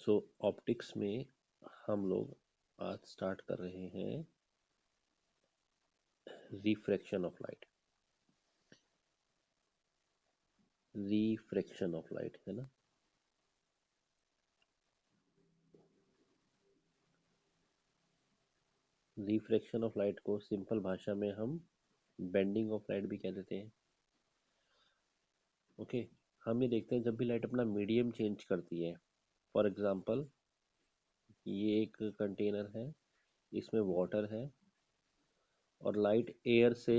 सो optics में हम लोग आज स्टार्ट कर रहे हैं refraction of light. Refraction of light है ना। रिफ्रैक्शन ऑफ लाइट को सिंपल भाषा में हम बेंडिंग ऑफ लाइट भी कह देते हैं। ओके, हम ये देखते हैं जब भी लाइट अपना मीडियम चेंज करती है। फॉर एग्जांपल ये एक कंटेनर है, इसमें वाटर है और लाइट एयर से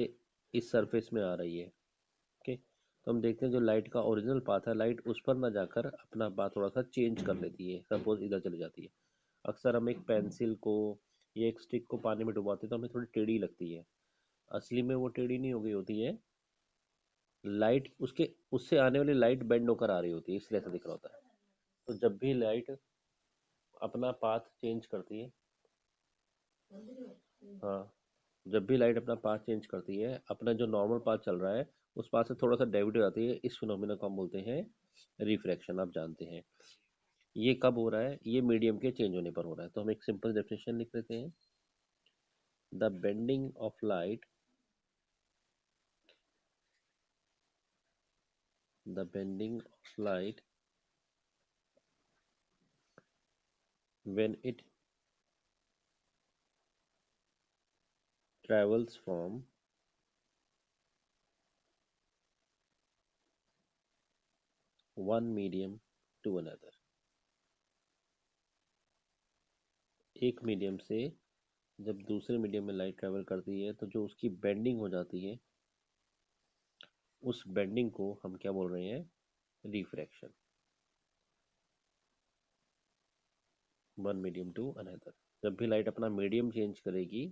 इस सरफेस में आ रही है। ओके, तो हम देखते हैं जो लाइट का ओरिजिनल पाथ है, लाइट उस पर ना जाकर अपना पाथ थोड़ा सा चेंज कर लेती है। सपोज इधर चली जाती है। अक्सर हम एक पेंसिल को या एक स्टिक को पानी में डुबाते हैं तो हमें थोड़ी टेढ़ी लगती है। असली में वो टेढ़ी नहीं हो गई होती है, लाइट उसके उससे आने वाली लाइट बेंड होकर आ रही होती है, इसलिए ऐसा दिख रहा होता है। तो जब भी लाइट अपना पाथ चेंज करती है, हाँ, जब भी लाइट अपना पाथ चेंज करती है, अपना जो नॉर्मल पाथ चल रहा है उस पाथ से थोड़ा सा डेविएट हो जाती है, इस फिनोमिना को हम बोलते हैं रिफ्रैक्शन। आप जानते हैं ये कब हो रहा है, ये मीडियम के चेंज होने पर हो रहा है। तो हम एक सिंपल डेफिनेशन लिख लेते हैं, the bending of light, the bending of light when it travels from one medium to another। एक मीडियम से जब दूसरे मीडियम में लाइट ट्रेवल करती है तो जो उसकी बेंडिंग हो जाती है, उस बेंडिंग को हम क्या बोल रहे हैं, refraction. One medium to another, जब भी लाइट अपना मीडियम चेंज करेगी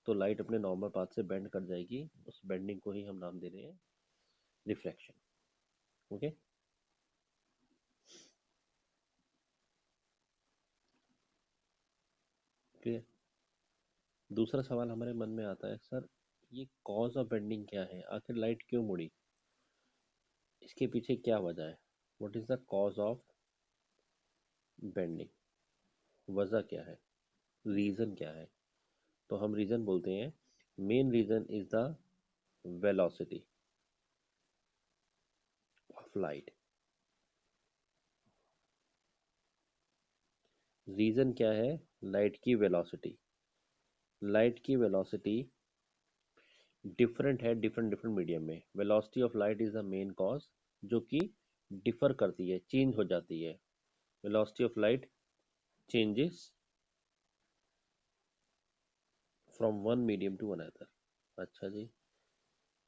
तो लाइट अपने नॉर्मल पाथ से बेंड कर जाएगी, उस बेंडिंग को ही हम नाम दे रहे हैं रिफ्रैक्शन। Okay, clear. दूसरा सवाल हमारे मन में आता है, सर ये कॉज ऑफ बेंडिंग क्या है, आखिर लाइट क्यों मुड़ी, इसके पीछे क्या वजह है। What is the cause of bending, वजह क्या है, रीजन क्या है। तो हम रीजन बोलते हैं, main reason is the velocity of light. Reason क्या है, लाइट की वेलोसिटी। लाइट की वेलोसिटी डिफरेंट है डिफरेंट डिफरेंट मीडियम में। Velocity of light is the main cause, जो कि डिफर करती है, चेंज हो जाती है। Velocity of light changes from one medium to another. अच्छा जी,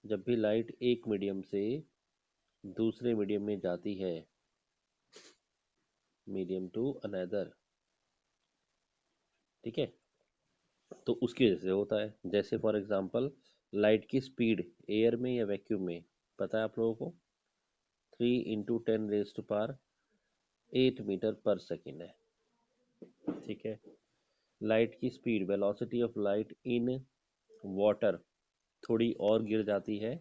जब भी लाइट एक मीडियम से दूसरे मीडियम में जाती है, मीडियम टू अनदर, ठीक है, तो उसकी वजह से होता है। जैसे फॉर एग्जांपल लाइट की स्पीड एयर में या वैक्यूम में, पता है आप लोगों को, 3 × 10⁸ मीटर पर सेकेंड है। ठीक है, लाइट की speed, velocity of light in water थोड़ी और गिर जाती है,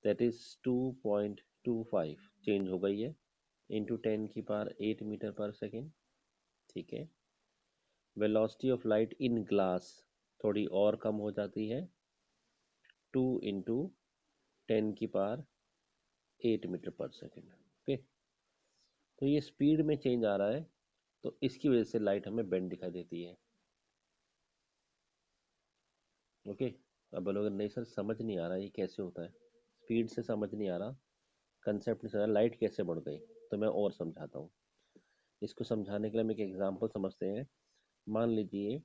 दैट इज 2.25 चेंज हो गई है, इंटू 10⁸ मीटर पर सेकेंड। ठीक है, velocity of light in glass थोड़ी और कम हो जाती है, 2 × 10⁸ मीटर पर सेकेंड। ओके, तो ये स्पीड में चेंज आ रहा है, तो इसकी वजह से लाइट हमें बेंड दिखाई देती है। ओके, अब बोलोगे नहीं सर समझ नहीं आ रहा ये कैसे होता है, स्पीड से समझ नहीं आ रहा, कंसेप्ट नहीं समझ, लाइट कैसे बढ़ गई। तो मैं और समझाता हूँ। इसको समझाने के लिए हम एक एग्जांपल समझते हैं। मान लीजिए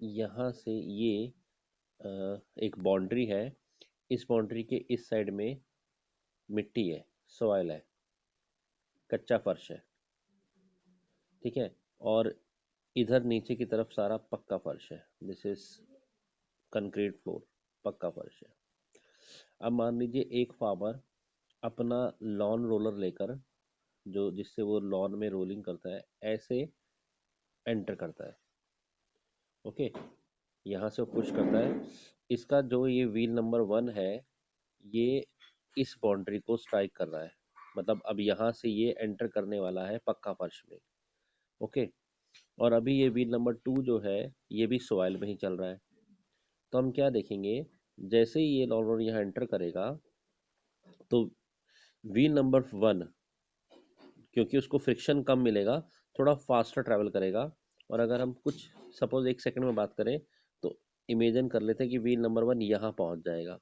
यहाँ से ये एक बाउंड्री है, इस बाउंड्री के इस साइड में मिट्टी है, सॉइल है, कच्चा फर्श है, ठीक है, और इधर नीचे की तरफ सारा पक्का फर्श है, दिस इज कंक्रीट फ्लोर, पक्का फर्श है। अब मान लीजिए एक फार्मर अपना लॉन रोलर लेकर, जो जिससे वो लॉन में रोलिंग करता है, ऐसे एंटर करता है। ओके, यहाँ से वो पुश करता है, इसका जो ये व्हील नंबर 1 है, ये इस बाउंड्री को स्ट्राइक कर रहा है, मतलब अब यहाँ से ये एंटर करने वाला है पक्का फर्श में। ओके। और अभी ये व्हील नंबर 2 जो है ये भी सॉइल में ही चल रहा है। तो हम क्या देखेंगे, जैसे ही ये लॉन्ग यहाँ एंटर करेगा तो व्हील नंबर 1, क्योंकि उसको फ्रिक्शन कम मिलेगा, थोड़ा फास्टर ट्रैवल करेगा। और अगर हम कुछ सपोज 1 सेकंड में बात करें तो इमेजिन कर लेते हैं कि व्हील नंबर 1 यहाँ पहुँच जाएगा,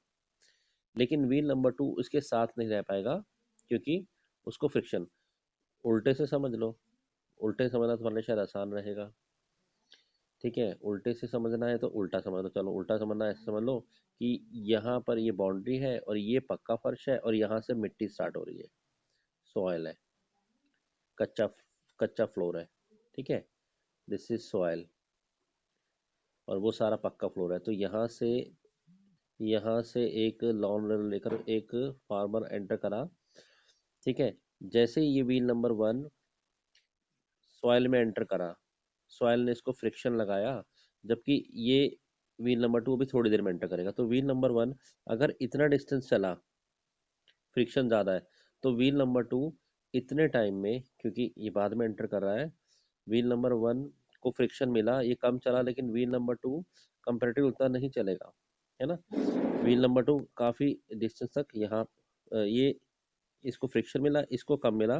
लेकिन व्हील नंबर 2 उसके साथ नहीं रह पाएगा, क्योंकि उसको फ्रिक्शन, उल्टे से समझ लो, उल्टे समझना तुम्हारे लिए शायद आसान रहेगा। ठीक है, उल्टे से समझना है तो उल्टा समझ लो, चलो उल्टा समझना है ऐसे समझ लो कि यहाँ पर ये बाउंड्री है और ये पक्का फर्श है और यहाँ से मिट्टी स्टार्ट हो रही है, सॉइल है, कच्चा कच्चा फ्लोर है। ठीक है, दिस इज सॉइल और वो सारा पक्का फ्लोर है। तो यहाँ से एक लॉन लेकर एक फार्मर एंटर करा। ठीक है, जैसे ही ये व्हील नंबर 1 सॉइल में एंटर करा, सॉइल ने इसको फ्रिक्शन लगाया, जबकि ये व्हील नंबर 2 अभी थोड़ी देर में एंटर करेगा। तो व्हील नंबर 1 अगर इतना डिस्टेंस चला, फ्रिक्शन ज़्यादा है, तो व्हील नंबर 2 इतने टाइम में, क्योंकि ये बाद में एंटर कर रहा है, व्हील नंबर 1 को फ्रिक्शन मिला, ये कम चला, लेकिन व्हील नंबर 2 कंपेरेटिव उतना नहीं चलेगा, है ना। व्हील नंबर 2 काफ़ी डिस्टेंस तक यहाँ ये इसको फ्रिक्शन मिला, इसको कम मिला,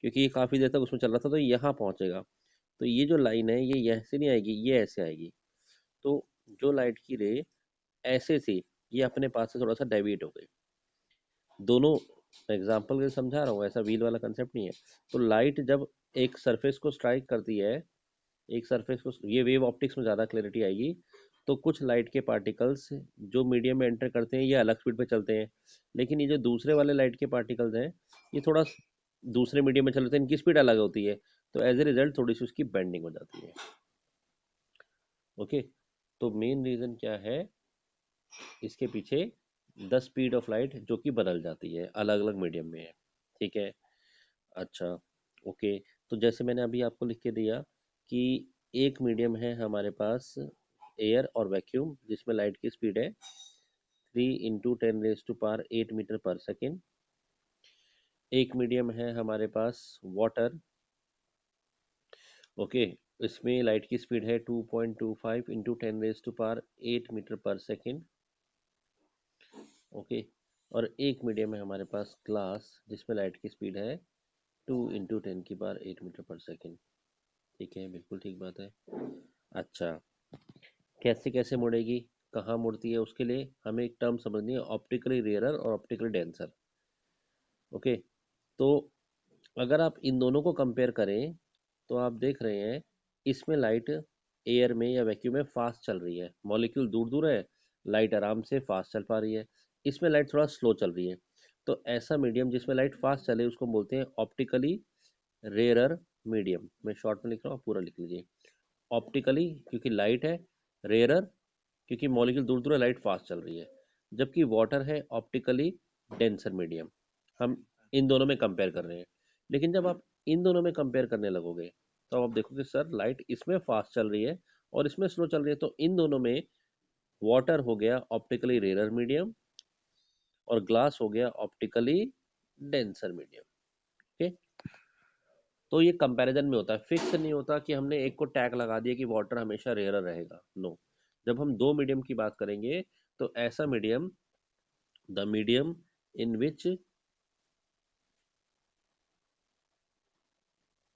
क्योंकि ये काफ़ी देर तक उसमें चल रहा था, तो यहाँ पहुँचेगा। तो ये जो लाइन है ये ऐसे नहीं आएगी, ये ऐसे आएगी। तो जो लाइट की रे ऐसे थी, ये अपने पास से थोड़ा सा डेविएट हो गई। दोनों एग्जाम्पल के लिए समझा रहा हूँ, ऐसा व्हील वाला कंसेप्ट नहीं है। तो लाइट जब एक सरफेस को स्ट्राइक करती है, एक सरफेस को, ये वेव ऑप्टिक्स में ज़्यादा क्लैरिटी आएगी। तो कुछ लाइट के पार्टिकल्स जो मीडियम में एंटर करते हैं ये अलग स्पीड पे चलते हैं, लेकिन ये जो दूसरे वाले लाइट के पार्टिकल्स हैं ये थोड़ा दूसरे मीडियम में चलते हैं, इनकी स्पीड अलग होती है। तो एज ए रिजल्ट थोड़ी सी उसकी बेंडिंग हो जाती है। ओके। तो मेन रीज़न क्या है इसके पीछे, द स्पीड ऑफ लाइट जो कि बदल जाती है, अलग अलग मीडियम में है। ठीक है। अच्छा। ओके। तो जैसे मैंने अभी आपको लिख के दिया कि एक मीडियम है हमारे पास एयर और वैक्यूम, जिसमें लाइट की स्पीड है 3 × 10⁻⁸मीटर पर सेकेंड। एक मीडियम है हमारे पास वाटर। ओके। इसमें लाइट की स्पीड है 2.25 × 10⁻⁸मीटर पर सेकेंड। ओके। और एक मीडियम है हमारे पास ग्लास, जिसमें लाइट की स्पीड है 2 × 10⁸मीटर पर सेकेंड। ठीक है, बिल्कुल ठीक बात है। अच्छा, कैसे कैसे मुड़ेगी, कहाँ मुड़ती है, उसके लिए हमें एक टर्म समझनी है, ऑप्टिकली रेयरर और ऑप्टिकली डेंसर। ओके। तो अगर आप इन दोनों को कंपेयर करें तो आप देख रहे हैं इसमें लाइट एयर में या वैक्यूम में फास्ट चल रही है, मॉलिक्यूल दूर दूर है, लाइट आराम से फास्ट चल पा रही है। इसमें लाइट थोड़ा स्लो चल रही है। तो ऐसा मीडियम जिसमें लाइट फास्ट चले उसको बोलते हैं ऑप्टिकली रेयरर मीडियम। मैं शॉर्ट में लिख रहा हूँ, पूरा लिख लीजिए। ऑप्टिकली क्योंकि लाइट है, रेयरर क्योंकि मॉलिक्यूल दूर दूर है, लाइट फास्ट चल रही है। जबकि वाटर है ऑप्टिकली डेंसर मीडियम। हम इन दोनों में कंपेयर कर रहे हैं। लेकिन जब आप इन दोनों में कंपेयर करने लगोगे तो आप देखोगे सर लाइट इसमें फास्ट चल रही है और इसमें स्लो चल रही है, तो इन दोनों में वाटर हो गया ऑप्टिकली रेयरर मीडियम और ग्लास हो गया ऑप्टिकली डेंसर मीडियम। ओके। तो ये कंपैरिजन में होता है, फिक्स नहीं होता कि हमने एक को टैग लगा दिया कि वाटर हमेशा रेयरर रहेगा, नो। जब हम दो मीडियम की बात करेंगे तो ऐसा medium, the medium in which,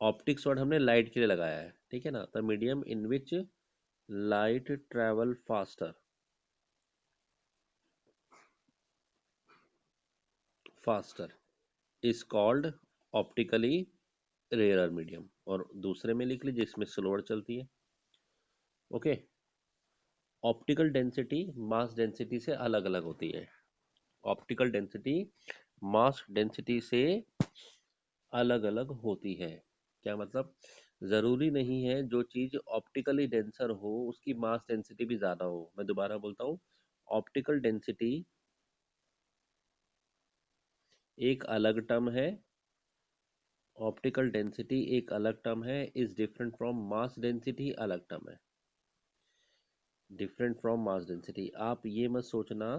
optics word हमने लाइट के लिए लगाया है, ठीक है ना, the medium in which light travel faster is called optically rarer medium. और दूसरे में लिख लीजिए इसमें स्लोअर चलती है। Okay. Optical density mass density से अलग अलग होती है। ऑप्टिकल डेंसिटी मास डेंसिटी से अलग अलग होती है। क्या मतलब, ज़रूरी नहीं है जो चीज़ ऑप्टिकली डेंसर हो उसकी मास डेंसिटी भी ज़्यादा हो। मैं दोबारा बोलता हूँ, ऑप्टिकल डेंसिटी एक अलग टर्म है, ऑप्टिकल डेंसिटी एक अलग टर्म है, is different from mass density अलग टर्म है। डिफरेंट फ्रॉम मास डेंसिटी, आप ये मत सोचना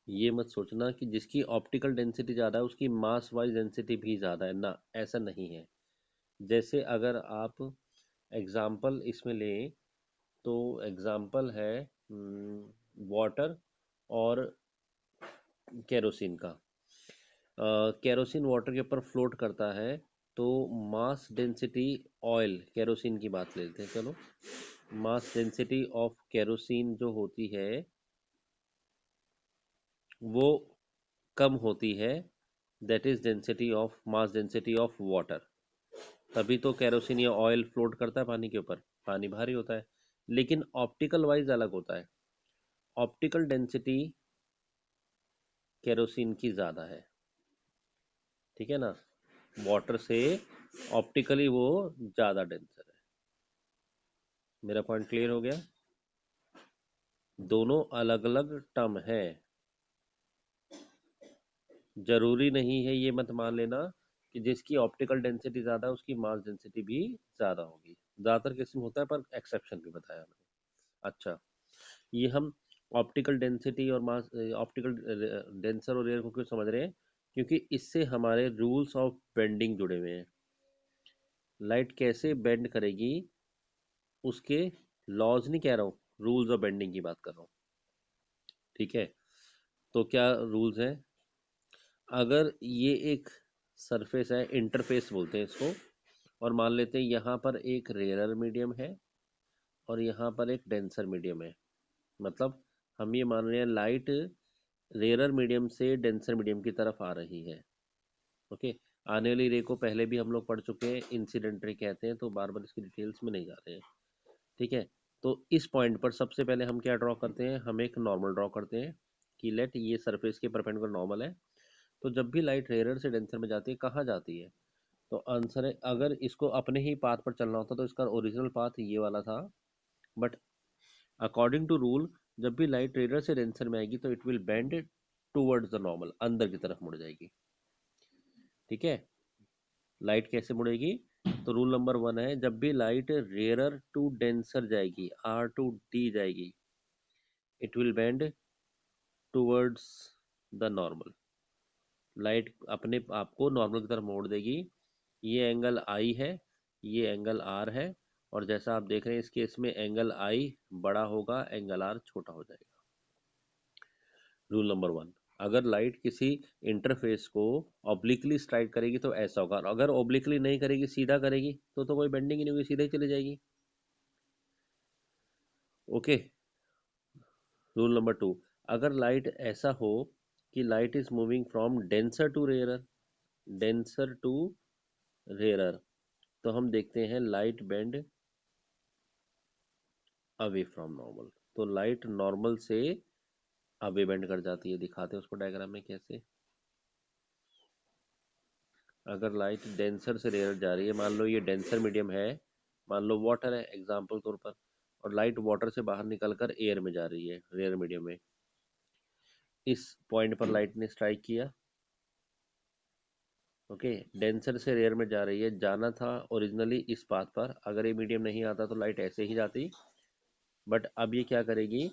ये मत सोचना कि जिसकी ऑप्टिकल डेंसिटी ज़्यादा है उसकी मास वाइज डेंसिटी भी ज़्यादा है ना, ऐसा नहीं है। जैसे अगर आप एग्जाम्पल इसमें लें तो एग्जाम्पल है वाटर और केरोसिन का। केरोसिन वाटर के ऊपर फ्लोट करता है, तो मास डेंसिटी ऑयल केरोसिन की बात ले लेते हैं चलो। मास डेंसिटी ऑफ केरोसिन जो होती है वो कम होती है, that is density of mass density of water. तभी तो केरोसिन या ऑयल फ्लोट करता है पानी के ऊपर, पानी भारी होता है। लेकिन ऑप्टिकल वाइज अलग होता है, ऑप्टिकल डेंसिटी केरोसिन की ज़्यादा है, ठीक है ना, वाटर से ऑप्टिकली वो ज़्यादा डेंसर है। मेरा पॉइंट क्लियर हो गया? दोनों अलग अलग टर्म है। जरूरी नहीं है, ये मत मान लेना कि जिसकी ऑप्टिकल डेंसिटी ज़्यादा है उसकी मास डेंसिटी भी ज़्यादा होगी। ज़्यादातर केस में होता है पर एक्सेप्शन भी बताया मैंने। अच्छा, ये हम ऑप्टिकल डेंसिटी और मास, ऑप्टिकल डेंसर और रेयर को क्यों समझ रहे हैं? क्योंकि इससे हमारे रूल्स ऑफ बेंडिंग जुड़े हुए हैं। लाइट कैसे बेंड करेगी उसके लॉज नहीं कह रहा हूँ, रूल्स ऑफ बेंडिंग की बात कर रहा हूँ, ठीक है। तो क्या रूल्स हैं? अगर ये एक सरफेस है, इंटरफेस बोलते हैं इसको, और मान लेते हैं यहाँ पर एक रेयर मीडियम है और यहाँ पर एक डेंसर मीडियम है। मतलब हम ये मान रहे हैं लाइट रेयर मीडियम से डेंसर मीडियम की तरफ आ रही है। ओके, आने वाली रे को पहले भी हम लोग पढ़ चुके हैं, इंसिडेंट रे कहते हैं, तो बार बार इसकी डिटेल्स में नहीं जा रहे हैं, ठीक है। तो इस पॉइंट पर सबसे पहले हम क्या ड्रॉ करते हैं, हम एक नॉर्मल ड्रॉ करते हैं कि लेट ये सरफेस के परपेंडिकुलर नॉर्मल है। तो जब भी लाइट रेयर से डेंसर में जाती है, कहाँ जाती है? तो आंसर है, अगर इसको अपने ही पाथ पर चलना होता तो इसका ओरिजिनल पाथ ये वाला था, बट अकॉर्डिंग टू रूल जब भी लाइट रेयर से डेंसर में आएगी तो it will bend towards the normal, अंदर की तरफ मुड़ जाएगी, ठीक है। लाइट कैसे मुड़ेगी? तो रूल नंबर वन है, जब भी लाइट रेयरर टू डेंसर जाएगी, आर टू डी जाएगी, it will bend towards the normal. Light अपने आप को नॉर्मल की तरफ मोड़ देगी। ये एंगल आई है, ये एंगल आर है, और जैसा आप देख रहे हैं इस केस में एंगल आई बड़ा होगा, एंगल आर छोटा हो जाएगा। रूल नंबर वन, अगर लाइट किसी इंटरफेस को ऑब्लिकली स्ट्राइक करेगी तो ऐसा होगा, और अगर ऑब्लिकली नहीं करेगी, सीधा करेगी, तो कोई बेंडिंग ही नहीं होगी, सीधे ही चली जाएगी। ओके। रूल नंबर टू, अगर लाइट ऐसा हो कि light is moving from denser to rarer, denser to rarer, तो हम देखते हैं light bend away from normal. तो लाइट नॉर्मल से अवे बेंड कर जाती है, दिखाते हैं उसको डायग्राम में कैसे। अगर लाइट डेंसर से रेयर जा रही है, मान लो ये डेंसर मीडियम है, मान लो वाटर है एग्जाम्पल तौर पर, और लाइट वाटर से बाहर निकलकर एयर में जा रही है रेयर मीडियम में, इस पॉइंट पर लाइट ने स्ट्राइक किया। ओके, डेंसर से रेयर में जा रही है, जाना था ओरिजिनली इस पाथ पर, अगर ये मीडियम नहीं आता तो लाइट ऐसे ही जाती, बट अब ये क्या करेगी,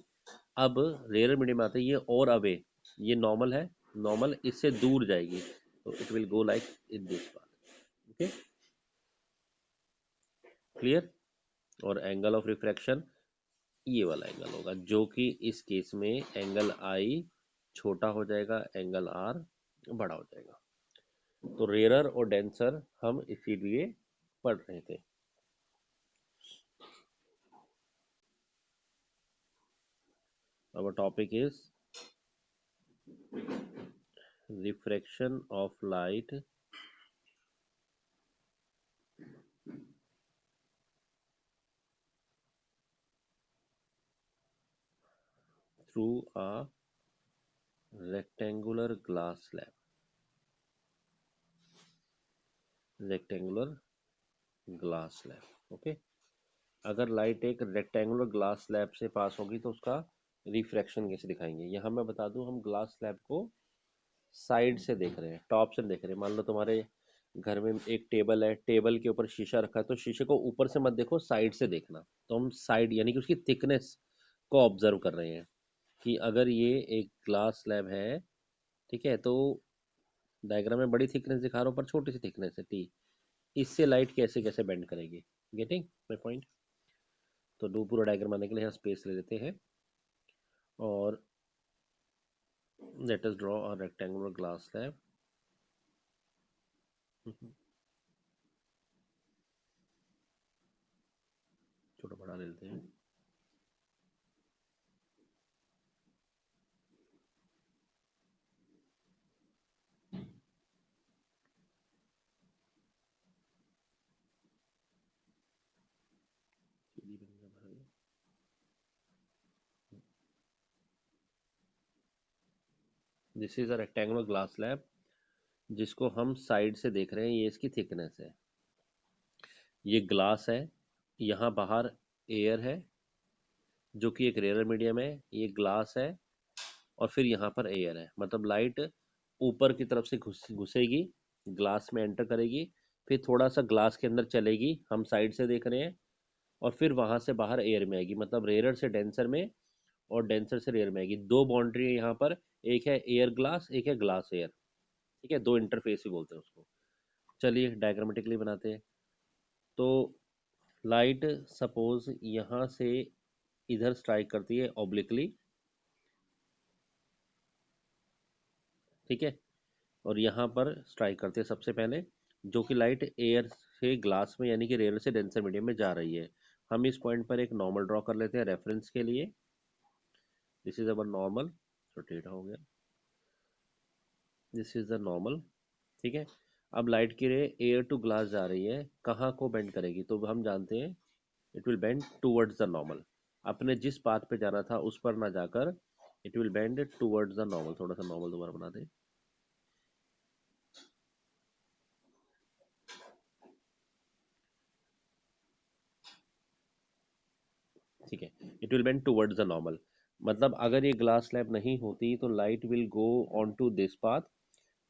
अब रेयर मीडियम आते ये और अवे, ये नॉर्मल है, नॉर्मल इससे दूर जाएगी, तो it will go like in this path. Okay, clear. और एंगल ऑफ रिफ्रैक्शन ये वाला एंगल होगा, जो कि इस केस में एंगल आई छोटा हो जाएगा, एंगल आर बड़ा हो जाएगा। तो रेयरर और डेंसर हम इसीलिए पढ़ रहे थे। our topic is refraction of light through a rectangular glass slab, rectangular glass slab। Okay, अगर लाइट एक रेक्टेंगुलर ग्लास स्लैब से पास होगी तो उसका रिफ्रैक्शन कैसे दिखाएंगे। यहाँ मैं बता दूं, हम ग्लास स्लैब को साइड से देख रहे हैं, टॉप से देख रहे हैं। मान लो तुम्हारे घर में एक टेबल है, टेबल के ऊपर शीशा रखा है, तो शीशे को ऊपर से मत देखो, साइड से देखना। तो हम साइड यानी कि उसकी थिकनेस को ऑब्जर्व कर रहे हैं। कि अगर ये एक ग्लास स्लैब है, ठीक है, तो डायग्राम में बड़ी थिकनेस दिखा रहा हूँ पर छोटी सी थिकनेस है टी, इससे लाइट कैसे कैसे बेंड करेगी। Getting my point? तो दो पूरा डायग्राम आने के लिए यहाँ स्पेस ले लेते हैं और let us draw a rectangular glass slab. छोटा बड़ा ले लेते हैं। This is a rectangular glass slab जिसको हम साइड से देख रहे हैं, ये इसकी थिकनेस है, ये ग्लास है, यहाँ बाहर एयर है जो कि एक रेयर मीडियम है, ये ग्लास है और फिर यहाँ पर एयर है, मतलब लाइट ऊपर की तरफ से घुसेगी, ग्लास में एंटर करेगी, फिर थोड़ा सा ग्लास के अंदर चलेगी, हम साइड से देख रहे हैं, और फिर वहां से बाहर एयर में आएगी, मतलब रेयर से डेंसर में और डेंसर से रेयर में आएगी। दो बाउंड्री है यहाँ पर, एक है एयर ग्लास, एक है ग्लास एयर, ठीक है, दो इंटरफेस ही बोलते हैं उसको। चलिए डायग्रामेटिकली बनाते हैं। तो लाइट सपोज यहाँ से इधर स्ट्राइक करती है ऑब्लिकली, ठीक है, और यहाँ पर स्ट्राइक करते हैं सबसे पहले, जो कि लाइट एयर से ग्लास में यानी कि रेयर से डेंसर मीडियम में जा रही है। हम इस पॉइंट पर एक नॉर्मल ड्रॉ कर लेते हैं रेफरेंस के लिए। दिस इज अवर नॉर्मल, तो टेढ़ा हो गया, दिस इज द नॉर्मल, ठीक है। अब लाइट की रे एयर टू ग्लास जा रही है, कहाँ को बेंड करेगी, तो हम जानते हैं it will bend towards the normal, अपने जिस पाथ पे जाना था उस पर ना जाकर it will bend towards the normal. थोड़ा सा नॉर्मल दोबारा बना दे, ठीक है, it will bend towards the normal, मतलब अगर ये ग्लास स्लैब नहीं होती तो light will go on to this path,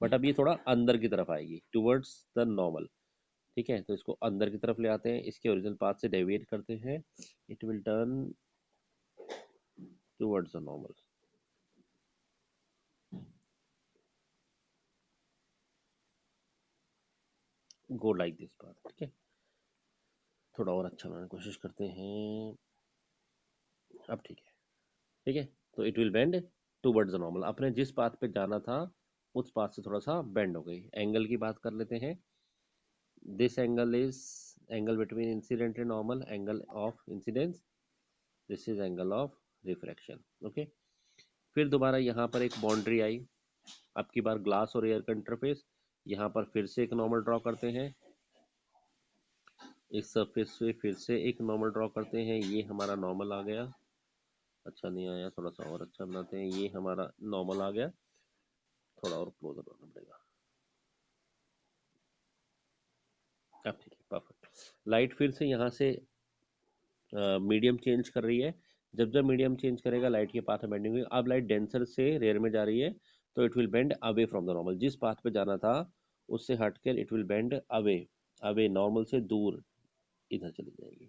but अब ये थोड़ा अंदर की तरफ आएगी टूवर्ड्स द नॉर्मल, ठीक है, तो इसको अंदर की तरफ ले आते हैं, इसके ओरिजिनल पाथ से डेविएट करते हैं, it will turn towards the normal, go like this path, ठीक है। थोड़ा और अच्छा बनाने की कोशिश करते हैं, अब ठीक है, ठीक है, तो it will bend towards the normal, अपने जिस पाथ पे जाना था उस पाथ से थोड़ा सा बेंड हो गई। एंगल की बात कर लेते हैं, this angle is angle between incident and normal, angle of incidence, this is angle of refraction, okay. फिर दोबारा यहाँ पर एक बाउंड्री आई, अब की बार ग्लास और एयर का इंटरफेस, यहाँ पर फिर से एक नॉर्मल ड्रॉ करते हैं, इस सरफेस पे फिर से एक नॉर्मल ड्रॉ करते हैं, ये हमारा नॉर्मल आ गया, अच्छा नहीं आया, थोड़ा सा और अच्छा बनाते हैं, ये हमारा नॉर्मल आ गया, थोड़ा और क्लोजर बनाना पड़ेगा, अब ठीक है, परफेक्ट। लाइट फिर से यहाँ से मीडियम चेंज कर रही है, जब जब मीडियम चेंज करेगा लाइट के पाथ में बेंडिंग हुई, अब लाइट डेंसर से रेयर में जा रही है, तो it will bend away from the normal, जिस पाथ पे जाना था उससे हटकर it will bend away, away normal से दूर इधर चली जाएगी,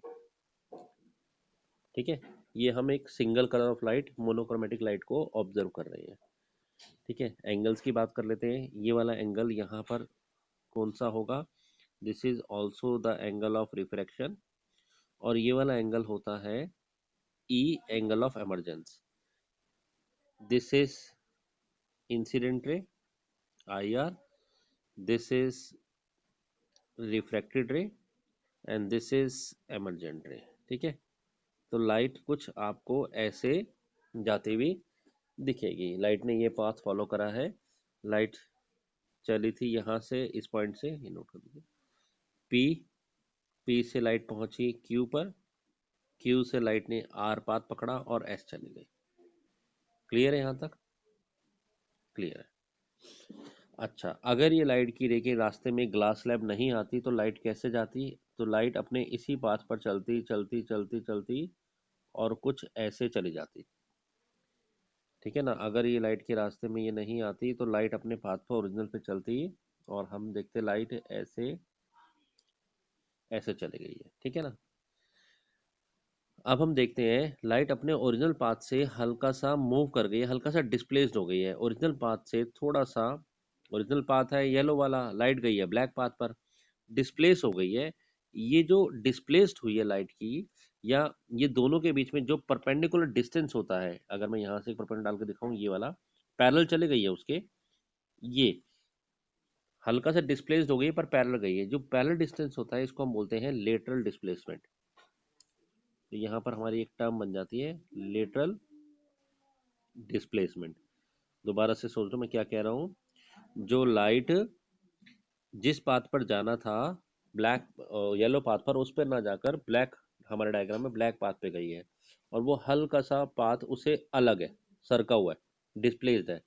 ठीक है। ये हम एक single colour of light, monochromatic light को ऑब्जर्व कर रहे हैं, ठीक है। एंगल्स की बात कर लेते हैं, ये वाला एंगल यहाँ पर कौन सा होगा, this is also the angle of refraction, और ये वाला एंगल होता है E angle of emergence, this is incident ray IR, this is refracted ray and this is emergent ray, ठीक है। तो लाइट कुछ आपको ऐसे जाती हुई दिखेगी, लाइट ने ये पाथ फॉलो करा है, लाइट चली थी यहाँ से इस पॉइंट से, ये नोट कर दीजिए, पी, पी से लाइट पहुंची क्यू पर, क्यू से लाइट ने आर पाथ पकड़ा और एस चली गई। क्लियर है यहाँ तक? क्लियर है। अच्छा, अगर ये लाइट की रे के रास्ते में ग्लास स्लैब नहीं आती तो लाइट कैसे जाती, तो लाइट अपने इसी पाथ पर चलती चलती चलती चलती और कुछ ऐसे चली जाती, ठीक है ना। अगर ये लाइट के रास्ते में ये नहीं आती तो लाइट अपने पाथ पर ओरिजिनल पे चलती और हम देखते लाइट ऐसे ऐसे चली गई है, ठीक है ना। अब हम देखते हैं लाइट अपने ओरिजिनल पाथ से हल्का सा मूव कर गई है, हल्का सा डिस्प्लेस्ड हो गई है ओरिजिनल पाथ से थोड़ा सा। ओरिजिनल पाथ है येलो वाला, लाइट गई है ब्लैक पाथ पर, डिस्प्लेस हो गई है। ये जो डिस्प्लेस्ड हुई है लाइट की, या ये दोनों के बीच में जो परपेंडिकुलर डिस्टेंस होता है, अगर मैं यहाँ से एक परपेंडिकुलर डाल के दिखाऊं, ये वाला पैरेलल चले गई है उसके, ये हल्का सा डिस्प्लेस्ड हो गई है पर पैरेलल गई है। जो पैरेलल डिस्टेंस होता है इसको हम बोलते हैं लेटरल डिस्प्लेसमेंट। तो यहाँ पर हमारी एक टर्म बन जाती है लेटरल डिस्प्लेसमेंट। दोबारा से सोच लो मैं क्या कह रहा हूँ। जो लाइट जिस पाथ पर जाना था ब्लैक येलो पाथ पर, उस पर ना जाकर ब्लैक, हमारे डायग्राम में ब्लैक पाथ पे गई है, और वो हल्का सा पाथ उसे अलग है, सरका हुआ है, डिस्प्लेस्ड है।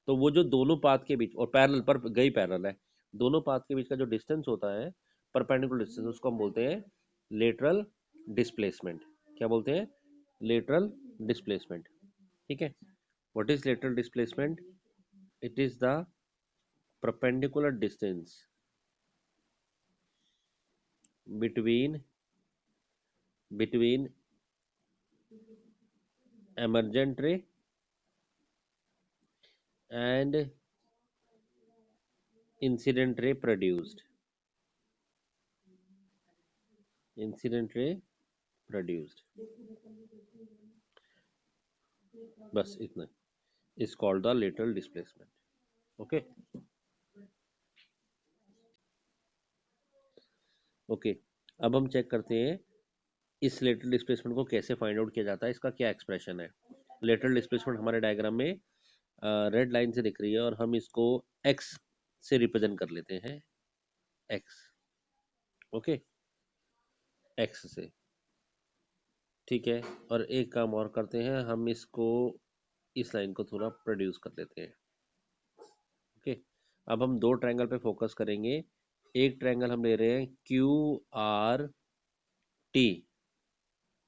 तो वो जो दोनों पाथ के बीच, और पैरेलल पर गई पैरेलल है, दोनों पाथ के बीच का जो डिस्टेंस होता है, परपेंडिकुलर डिस्टेंस, उसको हम बोलते हैं लेटरल डिस्प्लेसमेंट। क्या बोलते हैं? Lateral displacement. ठीक है। What is lateral displacement? It is the perpendicular distance between emergent ray and incident ray produced, incident ray produced, बस इतना is called the lateral displacement. Okay okay. अब हम चेक करते हैं इस लेटरल डिस्प्लेसमेंट को कैसे फाइंड आउट किया जाता है, इसका क्या एक्सप्रेशन है। लेटरल डिस्प्लेसमेंट हमारे डायग्राम में रेड लाइन से दिख रही है, और हम इसको एक्स से रिप्रेजेंट कर लेते हैं, एक्स। ओके, एक्स से। ठीक है। और एक काम और करते हैं, हम इसको इस लाइन को थोड़ा प्रोड्यूस कर लेते हैं। ओके। अब हम दो ट्रायंगल पे फोकस करेंगे। एक ट्रायंगल हम ले रहे हैं Q R T,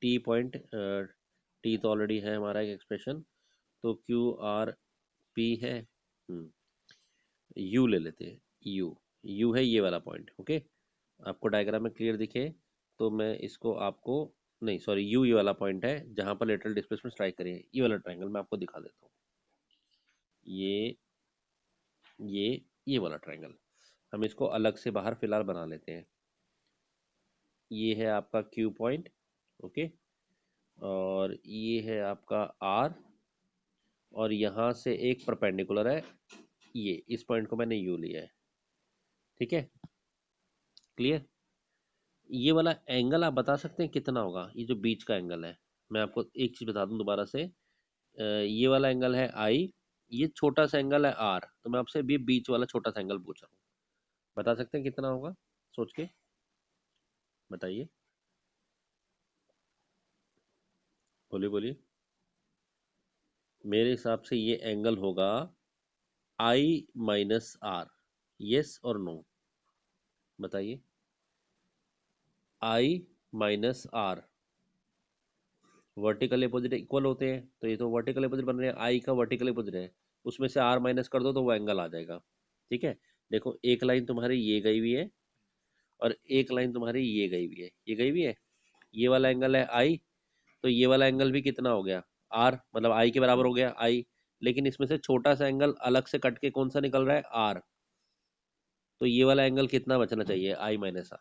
T point, T तो ऑलरेडी है हमारा एक एक्सप्रेशन, तो क्यू आर पी है। यू ले लेते हैं, यू, यू है ये वाला पॉइंट। ओके, आपको डायग्राम में क्लियर दिखे तो मैं इसको आपको, नहीं सॉरी, यू ये वाला पॉइंट है जहां पर लेटरल डिस्प्लेसमेंट स्ट्राइक करिए, ये वाला ट्रायंगल मैं आपको दिखा देता हूँ। ये ये ये वाला ट्रायंगल, हम इसको अलग से बाहर फिलहाल बना लेते हैं। ये है आपका क्यू पॉइंट। ओके, और ये है आपका आर, और यहाँ से एक परपेंडिकुलर है, ये इस पॉइंट को मैंने यू लिया है। ठीक है, क्लियर। ये वाला एंगल आप बता सकते हैं कितना होगा, ये जो बीच का एंगल है। मैं आपको एक चीज बता दूं दोबारा से, ये वाला एंगल है आई, ये छोटा सा एंगल है आर, तो मैं आपसे भी बीच वाला छोटा सा एंगल पूछ रहा हूँ, बता सकते हैं कितना होगा? सोच के बताइए, बोलिए बोलिए। मेरे हिसाब से ये एंगल होगा आई माइनस आर। यस और नो, बताइए। I minus r, vertical opposite equal होते हैं, तो ये तो वर्टिकल अपोजिट बन रहे हैं, आई का वर्टिकल अपोजिट है, उसमें से आर माइनस कर दो तो वो एंगल आ जाएगा। ठीक है। देखो, एक लाइन तुम्हारी ये गई हुई है, और एक लाइन तुम्हारी ये गई हुई है, ये गई हुई है, ये वाला एंगल है आई, तो ये वाला एंगल भी कितना हो गया? आर, मतलब आई के बराबर हो गया आई। लेकिन इसमें से छोटा सा एंगल अलग से कट के कौन सा निकल रहा है? आर। तो ये वाला एंगल कितना बचना चाहिए? आई माइनस आर।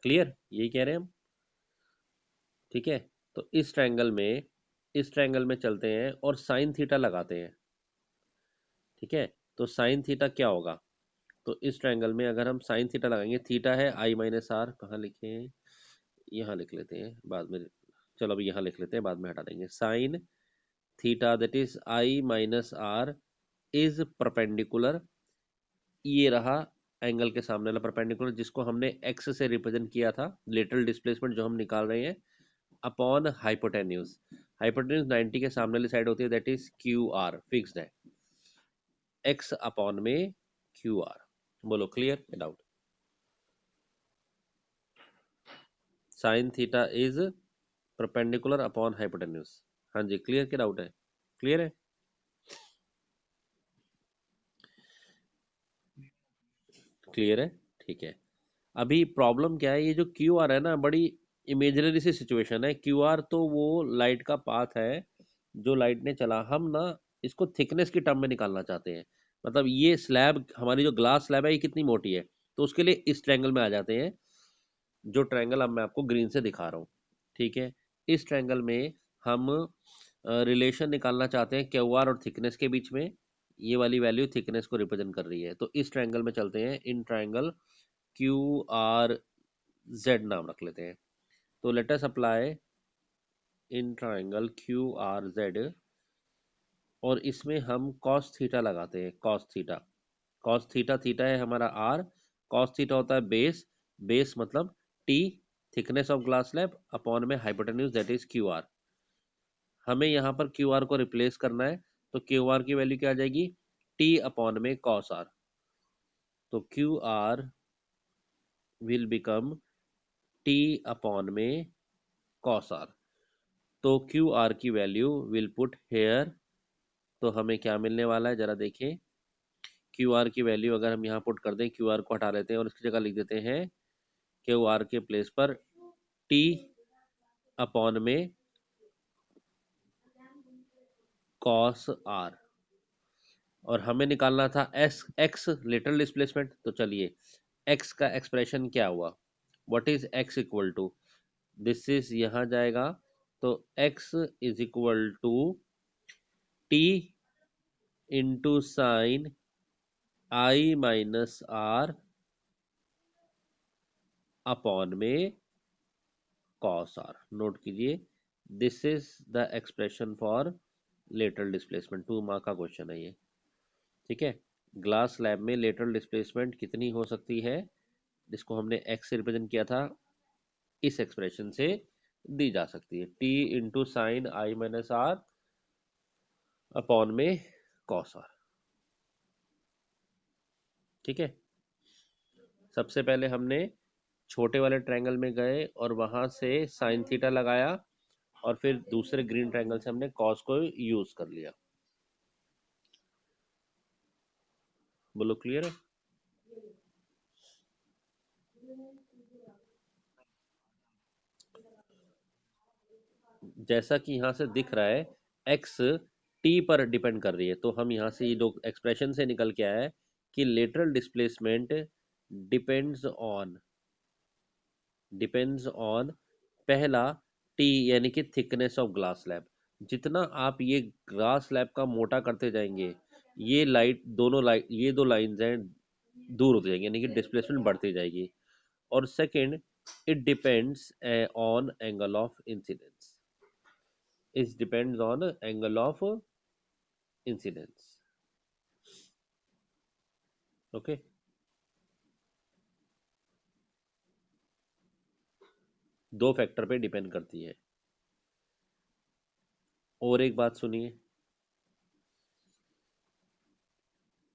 क्लियर, यही कह रहे हैं हम। ठीक है। तो इस ट्रायंगल में चलते हैं और साइन थीटा लगाते हैं। ठीक है। तो साइन थीटा क्या होगा? तो इस ट्रायंगल में अगर हम साइन थीटा लगाएंगे, थीटा है आई माइनस आर, कहाँ लिखे? यहाँ लिख लेते हैं बाद में, चलो अभी यहाँ लिख लेते हैं, बाद में हटा देंगे। Sine theta that is i minus r is perpendicular, ये रहा एंगल के सामने वाला परपेंडिकुलर, जिसको हमने एक्स से रिप्रेजेंट किया था, लेटरल डिस्प्लेसमेंट जो हम निकाल रहे हैं, अपॉन हाइपोटेन्यूज। हाइपोटेन्यूज 90 के सामने वाली साइड होती है, that is Q are, fixed है, एक्स अपॉन में क्यू आर। बोलो, clear doubt? Sine theta is perpendicular upon hypotenuse. हाँ जी, क्लियर, क्या डाउट है? क्लियर है? क्लियर है, ठीक है। अभी प्रॉब्लम क्या है, ये जो क्यू आर है ना, बड़ी इमेजिनरी सी सिचुएशन है। क्यू आर तो वो लाइट का पाथ है जो लाइट ने चला, हम ना इसको थिकनेस की टर्म में निकालना चाहते हैं। मतलब ये स्लैब, हमारी जो ग्लास स्लैब है, ये कितनी मोटी है, तो उसके लिए इस ट्रायंगल में आ जाते हैं, जो ट्रायंगल अब मैं आपको ग्रीन से दिखा रहा हूँ। ठीक है, इस ट्रायंगल में हम रिलेशन निकालना चाहते हैं क्यू आर और थिकनेस के बीच में। ये वाली वैल्यू थिकनेस को रिप्रेजेंट कर रही है, तो इस ट्रायंगल में चलते हैं। इन ट्रायंगल क्यू आर जेड नाम रख लेते हैं। तो let us apply in triangle Q R Z, और इसमें हम कॉस थीटा लगाते हैं। Cos theta, cos theta, theta है हमारा आर, कॉस थीटा होता है बेस, बेस मतलब T, thickness of glass slab upon में hypotenuse that is Q R. हमें यहाँ पर क्यू आर को रिप्लेस करना है, तो क्यू आर की वैल्यू क्या आ जाएगी, टी अपॉन में कॉस आर। तो Q R will become T upon में कॉस आर। तो क्यू आर की वैल्यू विल पुट हेयर। तो हमें क्या मिलने वाला है जरा देखें। क्यू आर की वैल्यू अगर हम यहाँ पुट कर दें, क्यू आर को हटा लेते हैं और इसकी जगह लिख देते हैं क्यू आर के प्लेस पर टी अपॉन में कॉस आर। और हमें निकालना था एस एक्स लेटरल डिस्प्लेसमेंट। तो चलिए, एक्स का एक्सप्रेशन क्या हुआ, what is x equal to, this is यहाँ जाएगा, तो x is equal to t into sine i minus r upon में कॉस आर। नोट कीजिए, this is the expression for lateral displacement. 2 mark का question है ये। ठीक है, ग्लास स्लैब में लेटरल डिस्प्लेसमेंट कितनी हो सकती है, जिसको हमने एक्स से रिप्रेजेंट किया था, इस एक्सप्रेशन से दी जा सकती है, t into sine i minus r upon में कॉस आर। ठीक है, सबसे पहले हमने छोटे वाले ट्रायंगल में गए और वहां से साइन थीटा लगाया, और फिर दूसरे ग्रीन ट्रायंगल से हमने कॉस को यूज कर लिया। बोलो क्लियर है। जैसा कि यहाँ से दिख रहा है, एक्स टी पर डिपेंड कर रही है, तो हम यहाँ से ये दो एक्सप्रेशन से निकल के आया है कि lateral displacement depends on, depends on, पहला टी यानी कि थिकनेस ऑफ ग्लास स्लैब। जितना आप ये ग्लास स्लैब का मोटा करते जाएंगे, ये लाइट दोनों लाइट, ये दो लाइंस हैं, दूर होती जाएंगी, यानी कि डिस्प्लेसमेंट बढ़ती जाएगी। और second, it depends on angle of incidence, it depends on angle of incidence. Okay, दो फैक्टर पे डिपेंड करती है। और एक बात सुनिए,